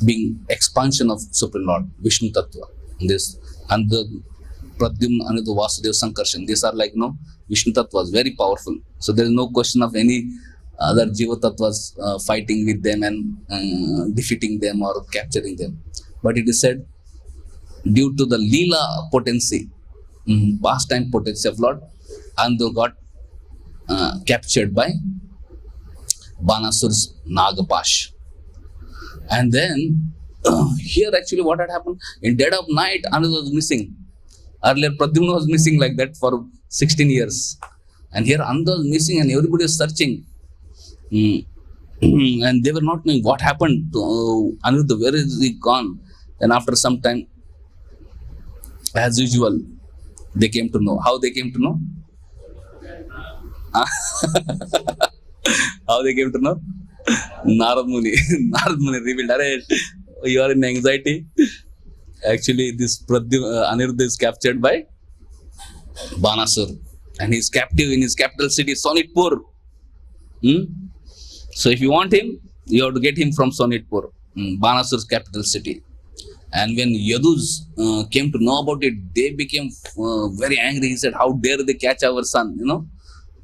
being expansion of Supreme Lord, Vishnu Tattva. This and the Pradyumna, Aniruddha, Vasudeva, Sankarshan, these are like Vishnu Tattva was very powerful. So there is no question of any other Jiva Tattvas fighting with them and defeating them or capturing them. But it is said, due to the Leela potency, pastime potency of Lord, Aniruddha got captured by Banasur's Nagapash. And then here actually what had happened, in dead of night Aniruddha was missing. Earlier Pradyumna was missing like that for 16 years. And here Aniruddha was missing and everybody was searching. And they were not knowing what happened to Aniruddha, where is he gone? Then after some time, as usual, they came to know. How they came to know? How they came to know? Narad Muni. Narad Muni revealed, you are in anxiety. Actually, this Aniruddha is captured by Banasur. And he is captive in his capital city, Sonitpur. So if you want him, you have to get him from Sonitpur, Banasur's capital city. And when Yadus came to know about it, they became very angry. He said, how dare they catch our son,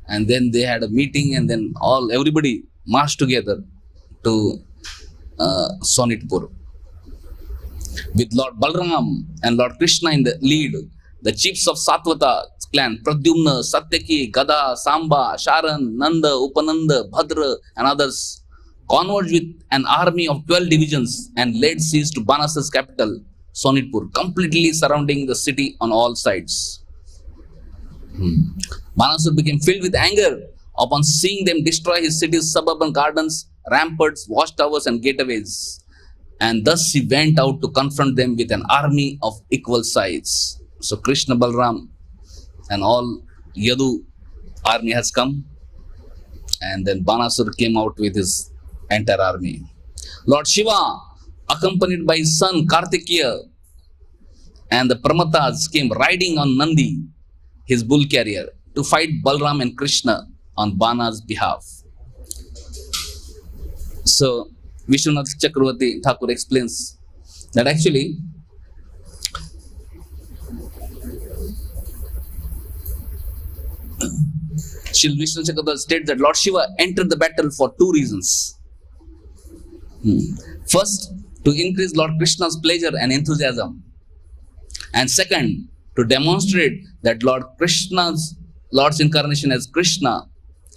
And then they had a meeting and then everybody marched together to Sonitpur. With Lord Balram and Lord Krishna in the lead, the chiefs of Satvata clan, Pradyumna, Satyaki, Gada, Samba, Sharan, Nanda, Upananda, Bhadra and others, converged with an army of 12 divisions and laid siege to Banasur's capital, Sonitpur, completely surrounding the city on all sides. Banasur became filled with anger upon seeing them destroy his city's suburban gardens, ramparts, watchtowers and gateways. And thus he went out to confront them with an army of equal size. So Krishna, Balram and all Yadu army has come And then Banasur came out with his entire army. Lord Shiva, accompanied by his son Kartikeya, and the Pramatas came riding on Nandi, his bull carrier, to fight Balram and Krishna on Bana's behalf. So, Vishwanath Chakravarti Thakur explains that actually Shri Vishnu Chakravarti states that Lord Shiva entered the battle for two reasons. First, to increase Lord Krishna's pleasure and enthusiasm. And second, to demonstrate that Lord's incarnation as Krishna,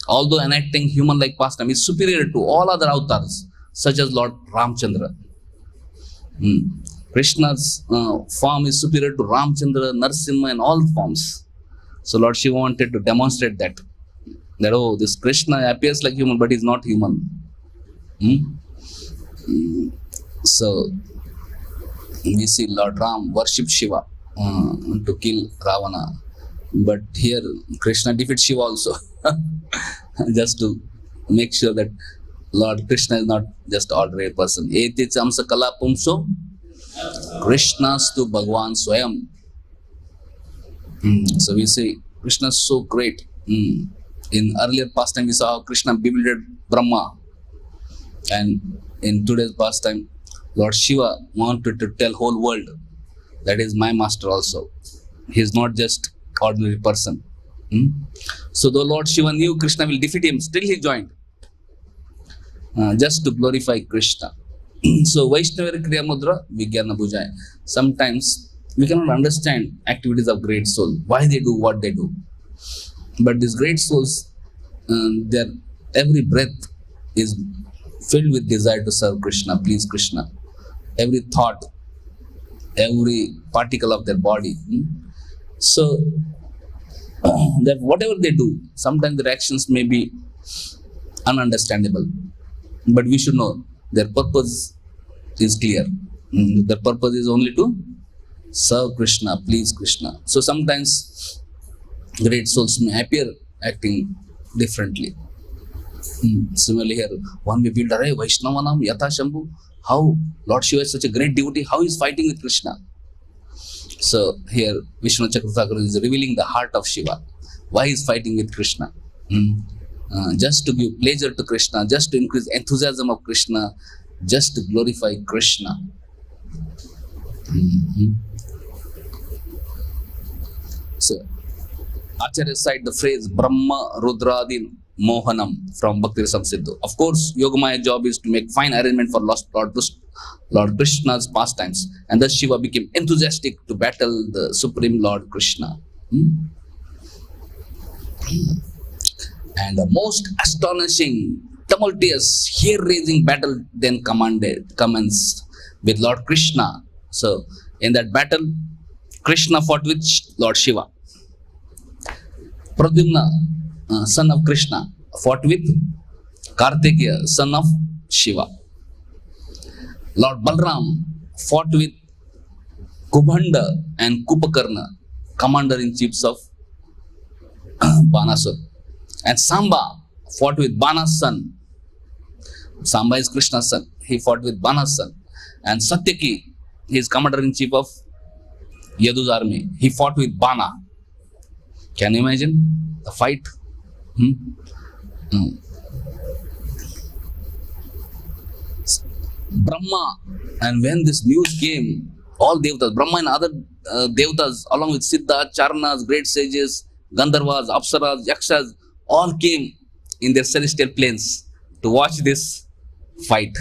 although enacting human-like pastime, is superior to all other avatars, such as Lord Ramchandra. Krishna's form is superior to Ramchandra, Narsimha, and all forms. So Lord Shiva wanted to demonstrate that oh, this Krishna appears like human, but is not human. So we see Lord Ram worship Shiva to kill Ravana, but here Krishna defeats Shiva also, just to make sure that Lord Krishna is not just ordinary person. Eti chamsa kala pumso Krishnastu Bhagwan Swayam. So we say Krishna is so great. In earlier pastime we saw how Krishna bewildered Brahma, and in today's pastime Lord Shiva wanted to tell whole world that is my master also. He is not just ordinary person. So though Lord Shiva knew Krishna will defeat him, still he joined just to glorify Krishna. So Vaishnavari Kriya Mudra Vijnana Bhujaya. Sometimes we cannot understand activities of great soul, why they do what they do. But these great souls, their every breath is filled with desire to serve Krishna, please Krishna. Every thought, every particle of their body. So that whatever they do, sometimes their actions may be ununderstandable, but we should know their purpose is clear. Their purpose is only to serve Krishna, please Krishna. So sometimes great souls may appear acting differently. Similarly here, one may feel, Hey, Vaishnavanam Yatha Shambhu, how Lord Shiva is such a great devotee, how he is fighting with Krishna. So here Vishnu Chakravarti is revealing the heart of Shiva, why he is fighting with Krishna. Just to give pleasure to Krishna, just to increase enthusiasm of Krishna, just to glorify Krishna. So Acharya cite the phrase Brahma Rudradin Mohanam from Bhakti Samsiddhu. Of course, Yogamaya job is to make fine arrangement for Lord Krishna's pastimes, and thus Shiva became enthusiastic to battle the Supreme Lord Krishna. And the most astonishing, tumultuous, hair-raising battle then commenced with Lord Krishna. So in that battle, Krishna fought with Lord Shiva. Pradyumna, son of Krishna, fought with Kartikeya, son of Shiva. Lord Balram fought with Kubhanda and Kupakarna, commander-in-chiefs of Banasur. And Samba fought with Bana's son. Samba is Krishna's son. He fought with Bana's son. And Satyaki, he is commander-in-chief of Yadu's army. He fought with Bana. Can you imagine the fight? Brahma, and when this news came, all Devatas, Brahma and other Devatas, along with Siddhas, Charanas, great sages, Gandharvas, Apsaras, Yakshas, all came in their celestial planes to watch this fight.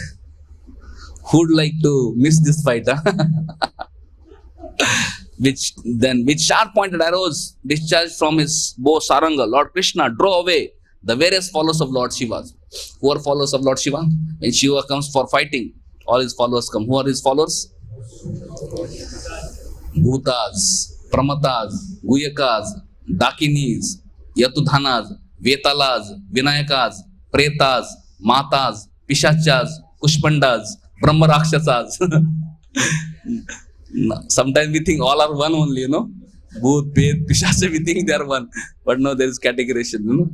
Who would like to miss this fight? With sharp pointed arrows discharged from his bow Saranga, Lord Krishna drove away the various followers of Lord Shiva. Who are followers of Lord Shiva? When Shiva comes for fighting, all his followers come. Who are his followers? Bhutas, Pramatas, Guyakas, Dakinis, Yatudhanas, Vetalas, Vinayakas, Pretas, Matas, Pishachas, Kushpandas, Brahma Rakshasas. Sometimes we think all are one only, Bhoot, Pet, Pishach, we think they are one. But no, there is categorization,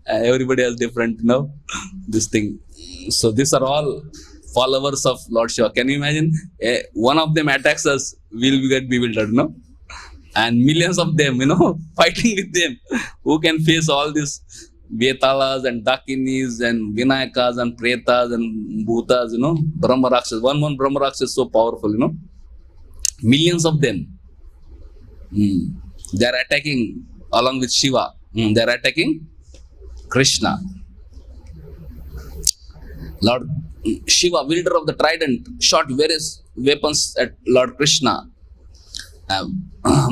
Everybody has different, this thing. So these are all followers of Lord Shiva. Can you imagine? One of them attacks us, we'll get bewildered, and millions of them, fighting with them. Who can face all these Betalas and Dakinis and Vinayakas and Pretas and Bhutas, Brahma Rakshas. One Brahma Rakshas is so powerful, Millions of them. They are attacking along with Shiva. They are attacking Krishna. Lord Shiva, wielder of the trident, shot various weapons at Lord Krishna.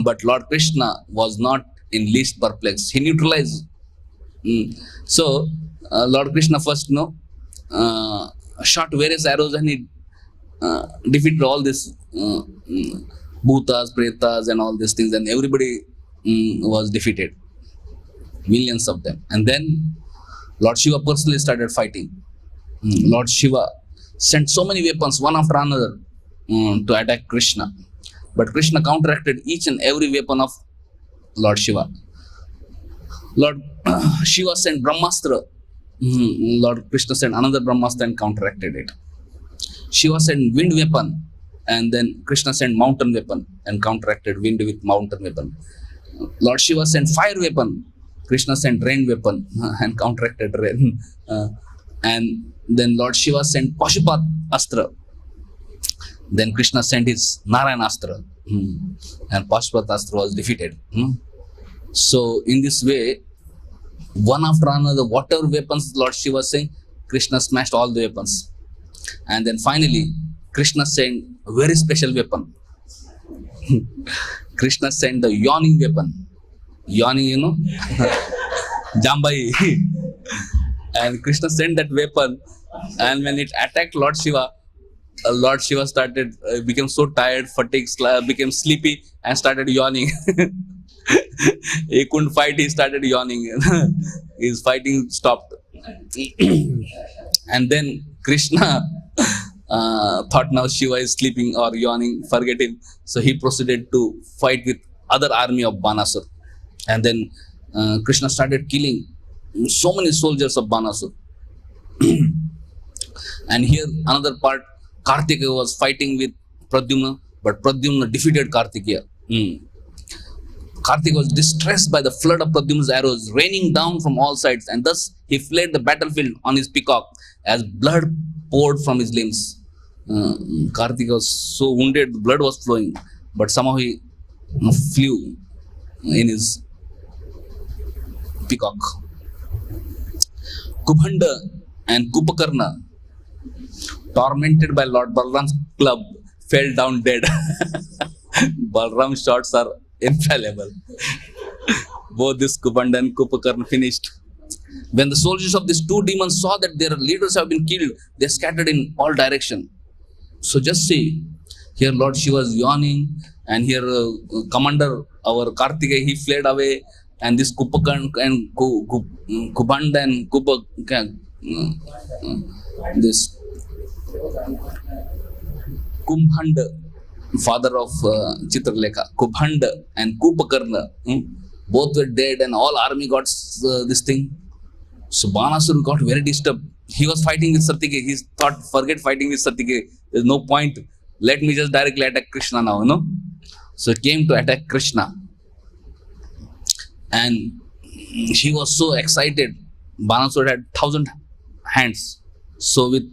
But Lord Krishna was not in least perplexed. He neutralized. So Lord Krishna first, shot various arrows and he defeated all these bhutas, pretas, and all these things, and everybody was defeated. Millions of them. And then Lord Shiva personally started fighting. Lord Shiva sent so many weapons, one after another, to attack Krishna. But Krishna counteracted each and every weapon of Lord Shiva. Lord Shiva sent Brahmastra. Lord Krishna sent another Brahmastra and counteracted it. Shiva sent wind weapon, and then Krishna sent mountain weapon and counteracted wind with mountain weapon. Lord Shiva sent fire weapon. Krishna sent rain weapon and counteracted rain. And then Lord Shiva sent Pashupat Astra. Then Krishna sent his Narayana Astra. And Pashupat Astra was defeated. So in this way, one after another, whatever weapons Lord Shiva was saying, Krishna smashed all the weapons. And then finally, Krishna sent a very special weapon. Krishna sent the yawning weapon. Yawning, Jambai. And Krishna sent that weapon, and when it attacked Lord Shiva started, became so tired, fatigued, became sleepy, and started yawning. He couldn't fight, he started yawning. His fighting stopped. And then Krishna thought now Shiva is sleeping or yawning, forget him. So he proceeded to fight with other army of Banasur. And then Krishna started killing so many soldiers of Banasur. And here another part, Kartikeya was fighting with Pradyumna, but Pradyumna defeated Kartikeya. Kartikeya was distressed by the flood of Pradyumna's arrows raining down from all sides, and thus he fled the battlefield on his peacock as blood poured from his limbs. Kartikeya was so wounded, the blood was flowing, but somehow he flew in his peacock. Kubhanda and Kupakarna, tormented by Lord Balram's club, fell down dead. Balram's shots are infallible. Both this Kubhanda and Kupakarna finished. When the soldiers of these two demons saw that their leaders have been killed, they scattered in all directions. So just see, here Lord Shiva was yawning, and here commander, our Kartikeya, he fled away, and this Kupakarna and Kubhanda and this Kumbhanda, father of Chitralekha, Kubhanda and Kupakarna, both were dead, and all army got this thing. So Banasur got very disturbed. He was fighting with Satyaki. He thought, forget fighting with Satyaki. There's no point. Let me just directly attack Krishna now, So he came to attack Krishna. And he was so excited. Banasur had 1,000 hands. So with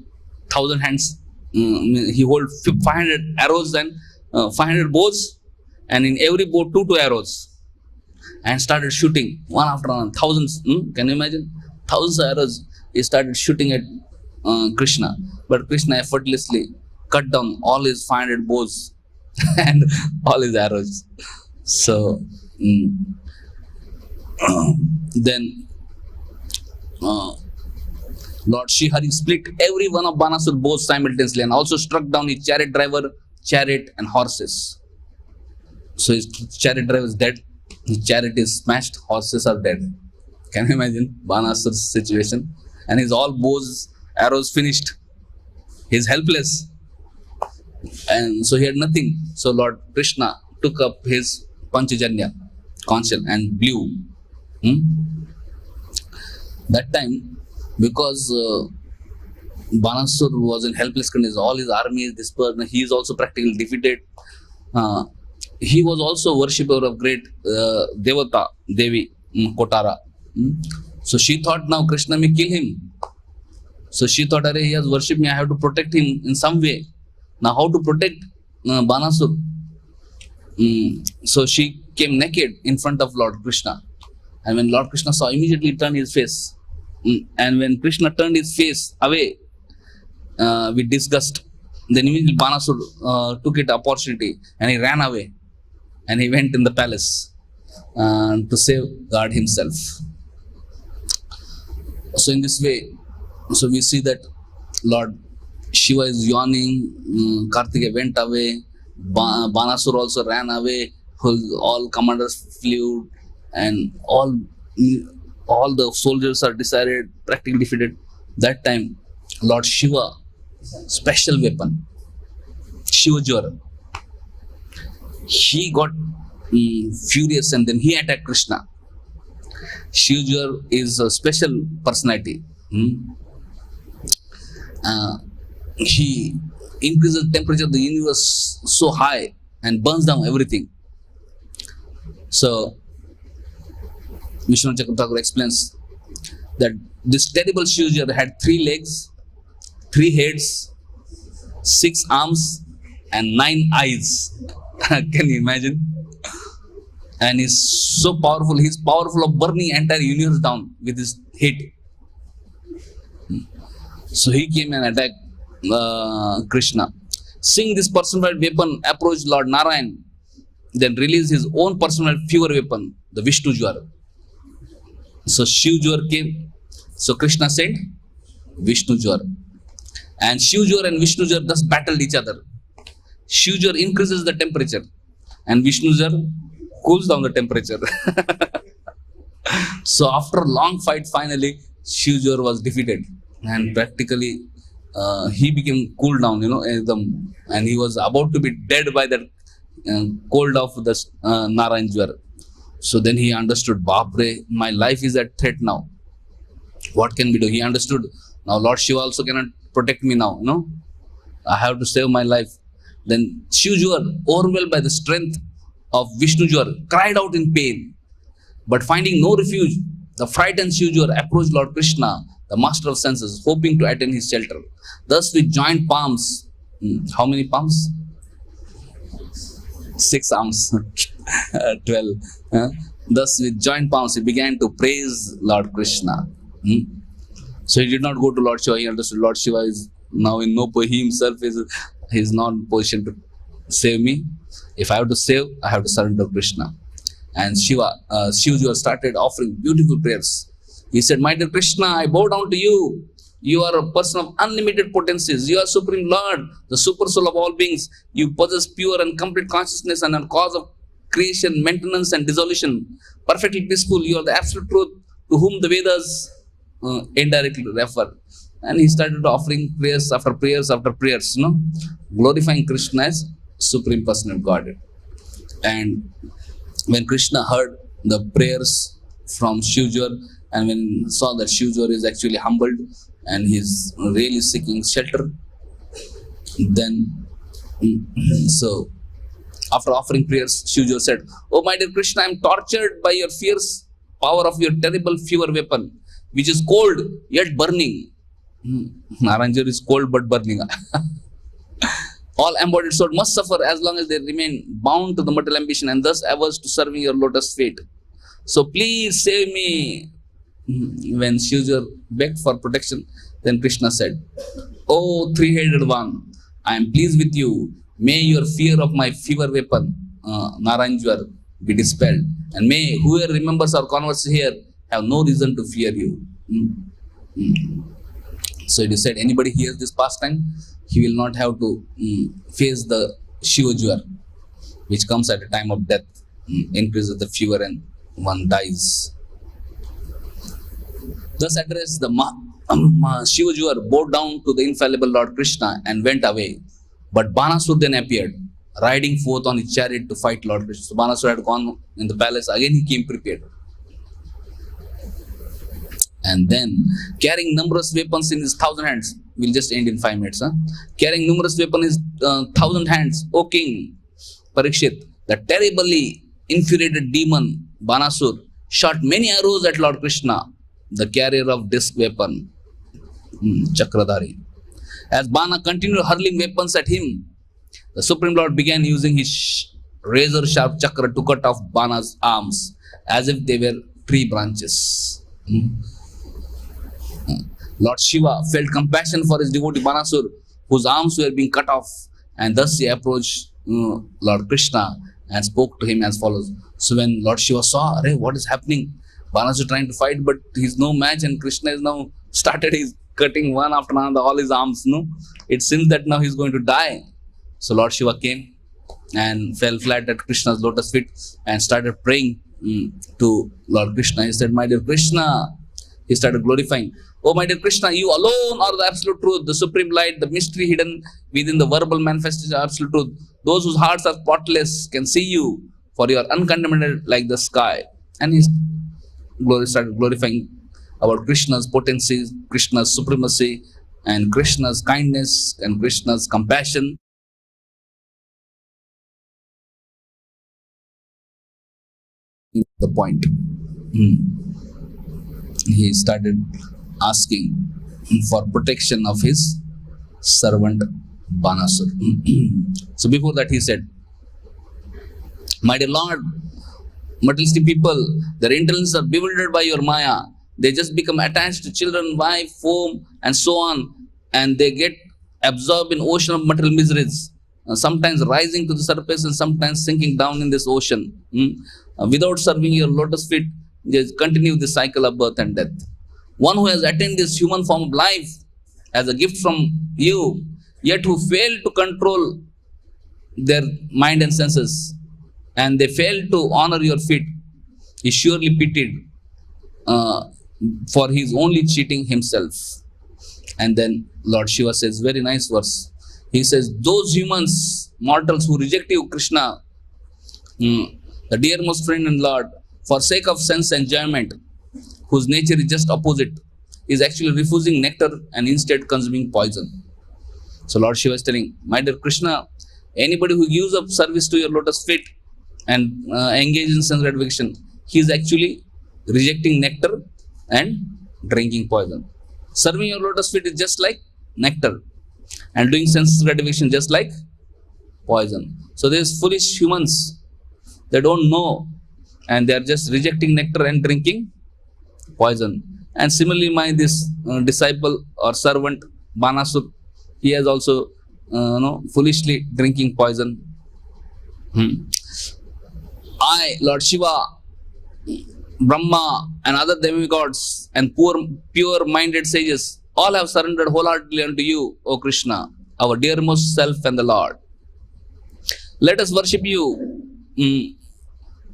1,000 hands, he held 500 arrows and 500 bows. And in every bow, two arrows. And started shooting one after another. Thousands. Can you imagine? Thousands of arrows. He started shooting at Krishna. But Krishna effortlessly cut down all his 500 bows and all his arrows. So then Lord Srihari split every one of Banasur bows simultaneously and also struck down his chariot driver, chariot and horses. So his chariot driver is dead, his chariot is smashed, horses are dead. Can you imagine Banasur's situation? And his all bows, arrows finished. He's helpless. And so he had nothing. So Lord Krishna took up his Panchajanya, conch-shell, and blew. Hmm? That time, because Banasur was in helpless condition, all his army is dispersed, and he is also practically defeated. He was also worshipper of great Devata, Devi, Kotara. So she thought now Krishna may kill him. So she thought, Arey, he has worshipped me, I have to protect him in some way. Now how to protect Banasur? So she came naked in front of Lord Krishna. And when Lord Krishna saw, immediately turned his face. And when Krishna turned his face away with disgust, then immediately Banasur took it opportunity and he ran away. And he went in the palace to save God himself. So in this way, so we see that Lord Shiva is yawning, Kartikeya went away, Banasur also ran away, all commanders flew, and all the soldiers are decided, practically defeated. That time, Lord Shiva, special weapon, Shiva Jwara, he got furious and then he attacked Krishna. Shiva Jwara is a special personality. He increases the temperature of the universe so high and burns down everything. So, Vishnu Chakravarti explains that this terrible Shiva Jwara had 3 legs, 3 heads, 6 arms, and 9 eyes. Can you imagine? And he's so powerful. He's powerful of burning entire universe down with his heat. So he came and attacked Krishna. Seeing this personal weapon, approached Lord Narayan, then released his own personal fever weapon, the Vishnu Jwara. So Shiva Jwara came. So Krishna sent Vishnu Jwara. And Shiva Jwara and Vishnu Jwara thus battled each other. Shiva Jwara increases the temperature and Vishnu Jwara cools down the temperature. So after a long fight, finally Shiva Jwara was defeated and practically he became cooled down, and he was about to be dead by that cold of the Narayan Jwara. So then he understood, Babre, my life is at threat now. What can we do? He understood, now Lord Shiva also cannot protect me now, I have to save my life. Then Shiva Jwara, overwhelmed by the strength of Vishnu Jwara, cried out in pain. But finding no refuge, the frightened Shiva Jwara approached Lord Krishna, the master of senses, hoping to attain his shelter. Thus with joined palms, how many palms? 6 arms, 12. Thus with joined palms, he began to praise Lord Krishna. So he did not go to Lord Shiva. He understood Lord Shiva is now in no position. He himself is not in position to save me. If I have to save, I have to surrender to Krishna. And Shiva Jwara started offering beautiful prayers. He said, my dear Krishna, I bow down to you. You are a person of unlimited potencies. You are Supreme Lord, the super soul of all beings. You possess pure and complete consciousness and are cause of creation, maintenance and dissolution. Perfectly peaceful, you are the absolute truth to whom the Vedas indirectly refer. And he started offering prayers after prayers after prayers, glorifying Krishna as Supreme Personal Godhead. And when Krishna heard the prayers from Shiva Jwara, and when he saw that Shiva Jwara is actually humbled and he's really seeking shelter, then so after offering prayers, Shiva Jwara said, oh my dear Krishna, I am tortured by your fierce power of your terrible fever weapon, which is cold yet burning. Narayan Jwara is cold but burning. All embodied soul must suffer as long as they remain bound to the material ambition and thus averse to serving your lotus feet. So please save me. When Shiva Jwara begged for protection, then Krishna said, oh three-headed one, I am pleased with you. May your fear of my fever weapon, Narayan Jwara, be dispelled. And may whoever remembers our conversation here have no reason to fear you. So it is said, anybody hears this pastime, he will not have to face the Shiva Jwara, which comes at a time of death, increases the fever and one dies. Thus addressed, the Shiva Jwara bowed down to the infallible Lord Krishna and went away. But Banasur then appeared. riding forth on his chariot to fight Lord Krishna. So Banasura had gone in the palace. Again he came prepared. And then carrying numerous weapons in his 1,000 hands. We'll just end in 5 minutes. Carrying numerous weapons in his 1,000 hands. O king Parikshit, the terribly infuriated demon Banasur shot many arrows at Lord Krishna, the carrier of disc weapon, Chakradhari. As Bana continued hurling weapons at him, the Supreme Lord began using his razor sharp chakra to cut off Bana's arms as if they were tree branches. Lord Shiva felt compassion for his devotee Banasur, whose arms were being cut off, and thus he approached Lord Krishna and spoke to him as follows. So when Lord Shiva saw, what is happening? Banasur trying to fight, but he's no match, and Krishna is now started his cutting one after another all his arms. No, it seems that now he's going to die. So Lord Shiva came and fell flat at Krishna's lotus feet and started praying to Lord Krishna. He said, "My dear Krishna," he started glorifying. "Oh, my dear Krishna, you alone are the absolute truth, the supreme light, the mystery hidden within the verbal manifestation of absolute truth. Those whose hearts are spotless can see you, for you are uncontaminated like the sky." And he started glorifying about Krishna's potencies, Krishna's supremacy, and Krishna's kindness, and Krishna's compassion. The point. He started asking for protection of his servant Banasur. So before that he said, "My dear Lord, materialistic people, their intellects are bewildered by your Maya. They just become attached to children, wife, home, and so on, and they get absorbed in ocean of material miseries, sometimes rising to the surface and sometimes sinking down in this ocean. Without serving your lotus feet, they continue the cycle of birth and death. One who has attained this human form of life as a gift from you, yet who fail to control their mind and senses, and they fail to honor your feet, is surely pitied, for he is only cheating himself." And then Lord Shiva says, very nice verse. He says, "Those humans, mortals who reject you, Krishna, the dearmost friend and Lord, for sake of sense enjoyment, whose nature is just opposite, is actually refusing nectar and instead consuming poison." So Lord Shiva is telling, "My dear Krishna, anybody who gives up service to your lotus feet and engages in sense gratification, he is actually rejecting nectar and drinking poison. Serving your lotus feet is just like nectar, and doing sense gratification just like poison." So these foolish humans, they don't know, and they are just rejecting nectar and drinking poison. And similarly, my this disciple or servant Banasur, he has also foolishly drinking poison. I, Lord Shiva, Brahma, and other demigods and pure-minded sages all have surrendered wholeheartedly unto you, O Krishna, our dearmost self and the Lord. Let us worship you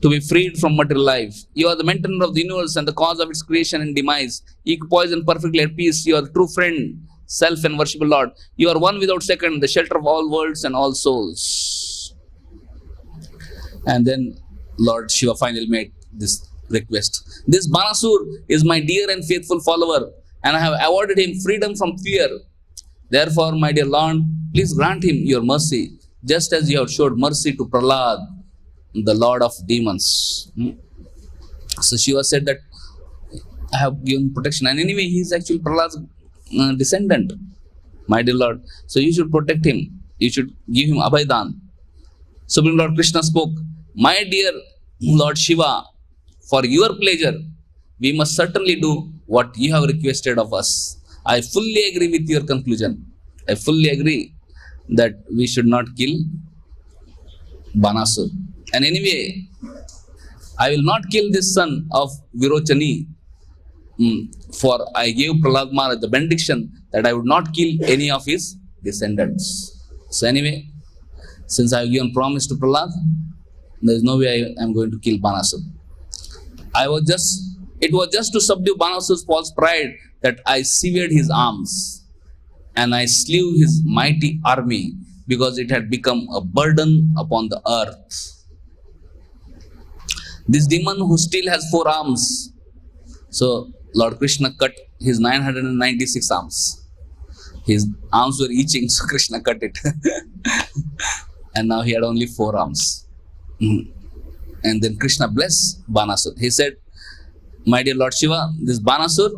to be freed from material life. You are the maintainer of the universe and the cause of its creation and demise. Equipoised and perfectly at peace, you are the true friend, self and worshipable Lord. You are one without second, the shelter of all worlds and all souls." And then Lord Shiva finally made this request. "This Banasur is my dear and faithful follower, and I have awarded him freedom from fear. Therefore, my dear Lord, please grant him your mercy, just as you have showed mercy to Prahlad, the lord of demons." So Shiva said that I have given protection, and anyway he is actually Prahlad's descendant, my dear Lord. So you should protect him. You should give him Abhaydan. Supreme Lord Krishna spoke, "My dear Lord Shiva, for your pleasure, we must certainly do what you have requested of us. I fully agree with your conclusion. I fully agree that we should not kill Banasur. And anyway, I will not kill this son of Virochani, for I gave Prahlad Maharaj the benediction that I would not kill any of his descendants." So anyway, since I have given promise to Prahlad, there is no way I am going to kill Banasur. It was just to subdue Banasur's false pride that I severed his arms and I slew his mighty army because it had become a burden upon the earth. This demon who still has 4 arms. So Lord Krishna cut his 996 arms. His arms were itching, so Krishna cut it. And now he had only 4 arms. And then Krishna blessed Banasur. He said, my dear Lord Shiva, this Banasur,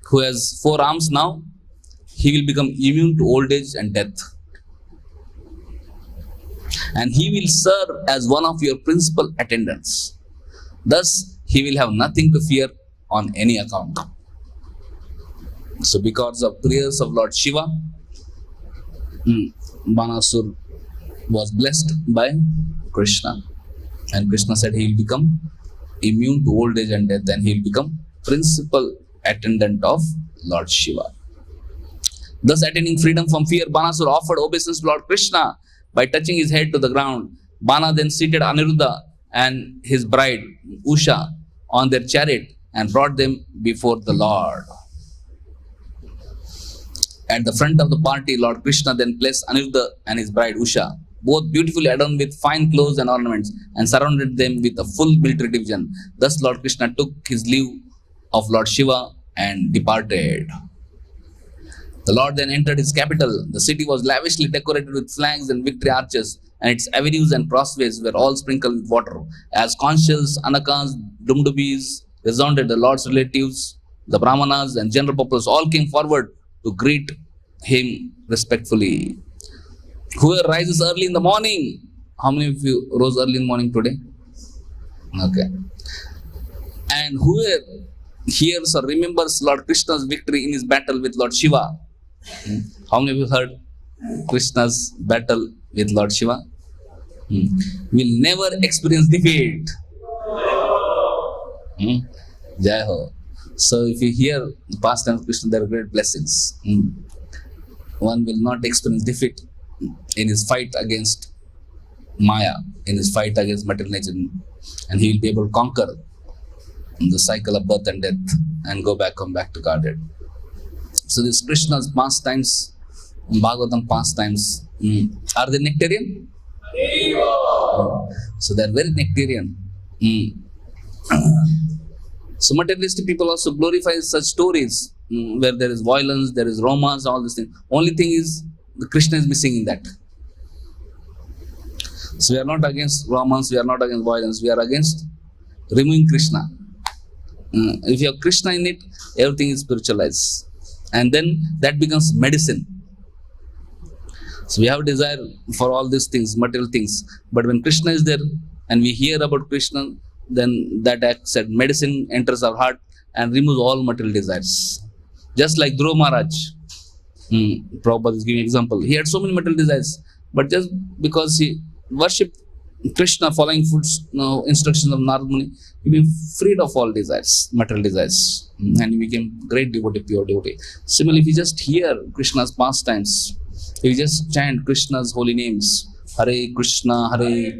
who has 4 arms now, he will become immune to old age and death. And he will serve as one of your principal attendants. Thus, he will have nothing to fear on any account. So because of prayers of Lord Shiva, Banasur was blessed by Krishna. And Krishna said he will become immune to old age and death, and he will become principal attendant of Lord Shiva. Thus attaining freedom from fear, Banasur offered obeisance to Lord Krishna by touching his head to the ground. Bana then seated Aniruddha and his bride Usha on their chariot and brought them before the Lord. At the front of the party, Lord Krishna then placed Aniruddha and his bride Usha, both beautifully adorned with fine clothes and ornaments, and surrounded them with a full military division. Thus Lord Krishna took his leave of Lord Shiva and departed. The Lord then entered his capital. The city was lavishly decorated with flags and victory arches, and its avenues and crossways were all sprinkled with water. As consuls, anakas, dumdubis resounded, the Lord's relatives, the brahmanas and general populace all came forward to greet him respectfully. Whoever rises early in the morning, how many of you rose early in the morning today? Okay. And whoever hears or remembers Lord Krishna's victory in his battle with Lord Shiva, how many of you heard Krishna's battle with Lord Shiva? Will never experience defeat. Jai Ho. So if you hear the pastime of Krishna, there are great blessings. One will not experience defeat in his fight against Maya, in his fight against material nature, and he will be able to conquer the cycle of birth and death and come back to Godhead. So this Krishna's pastimes, Bhagavatam pastimes, are they nectarian? So they are very nectarian. So materialistic people also glorify such stories where there is violence, there is romance, all these things. Only thing is, the Krishna is missing in that. So we are not against romance, we are not against violence, we are against removing Krishna. If you have Krishna in it, everything is spiritualized. And then that becomes medicine. So we have desire for all these things, material things. But when Krishna is there and we hear about Krishna, then that acts as medicine, enters our heart and removes all material desires. Just like Dhruva Maharaj, Prabhupada is giving an example. He had so many material desires, but just because he worshipped Krishna, following instructions of Narad Muni, he became freed of all desires, material desires, and he became great devotee, pure devotee. Similarly, if you just hear Krishna's pastimes, if you just chant Krishna's holy names, Hare Krishna,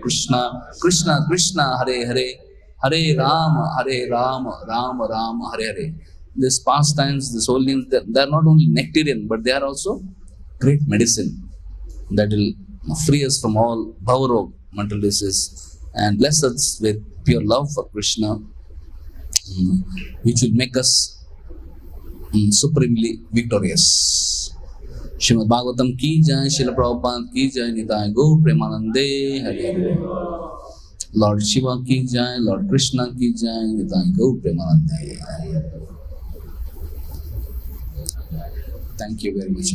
Krishna Krishna, Hare Hare, Hare Rama, Rama Rama, Hare Hare. These pastimes, these holy names, they are not only nectarian, but they are also great medicine that will free us from all bhavarog, material disease, and bless us with pure love for Krishna, which will make us supremely victorious. Srimad Bhagavatam ki jai, Srila Prabhupada ki jai, Nitai Gaur Premanande Hare Hare. Lord Shiva ki jai, Lord Krishna ki jai, Nitai Gaur Premanande Hare Hare. Thank you very much.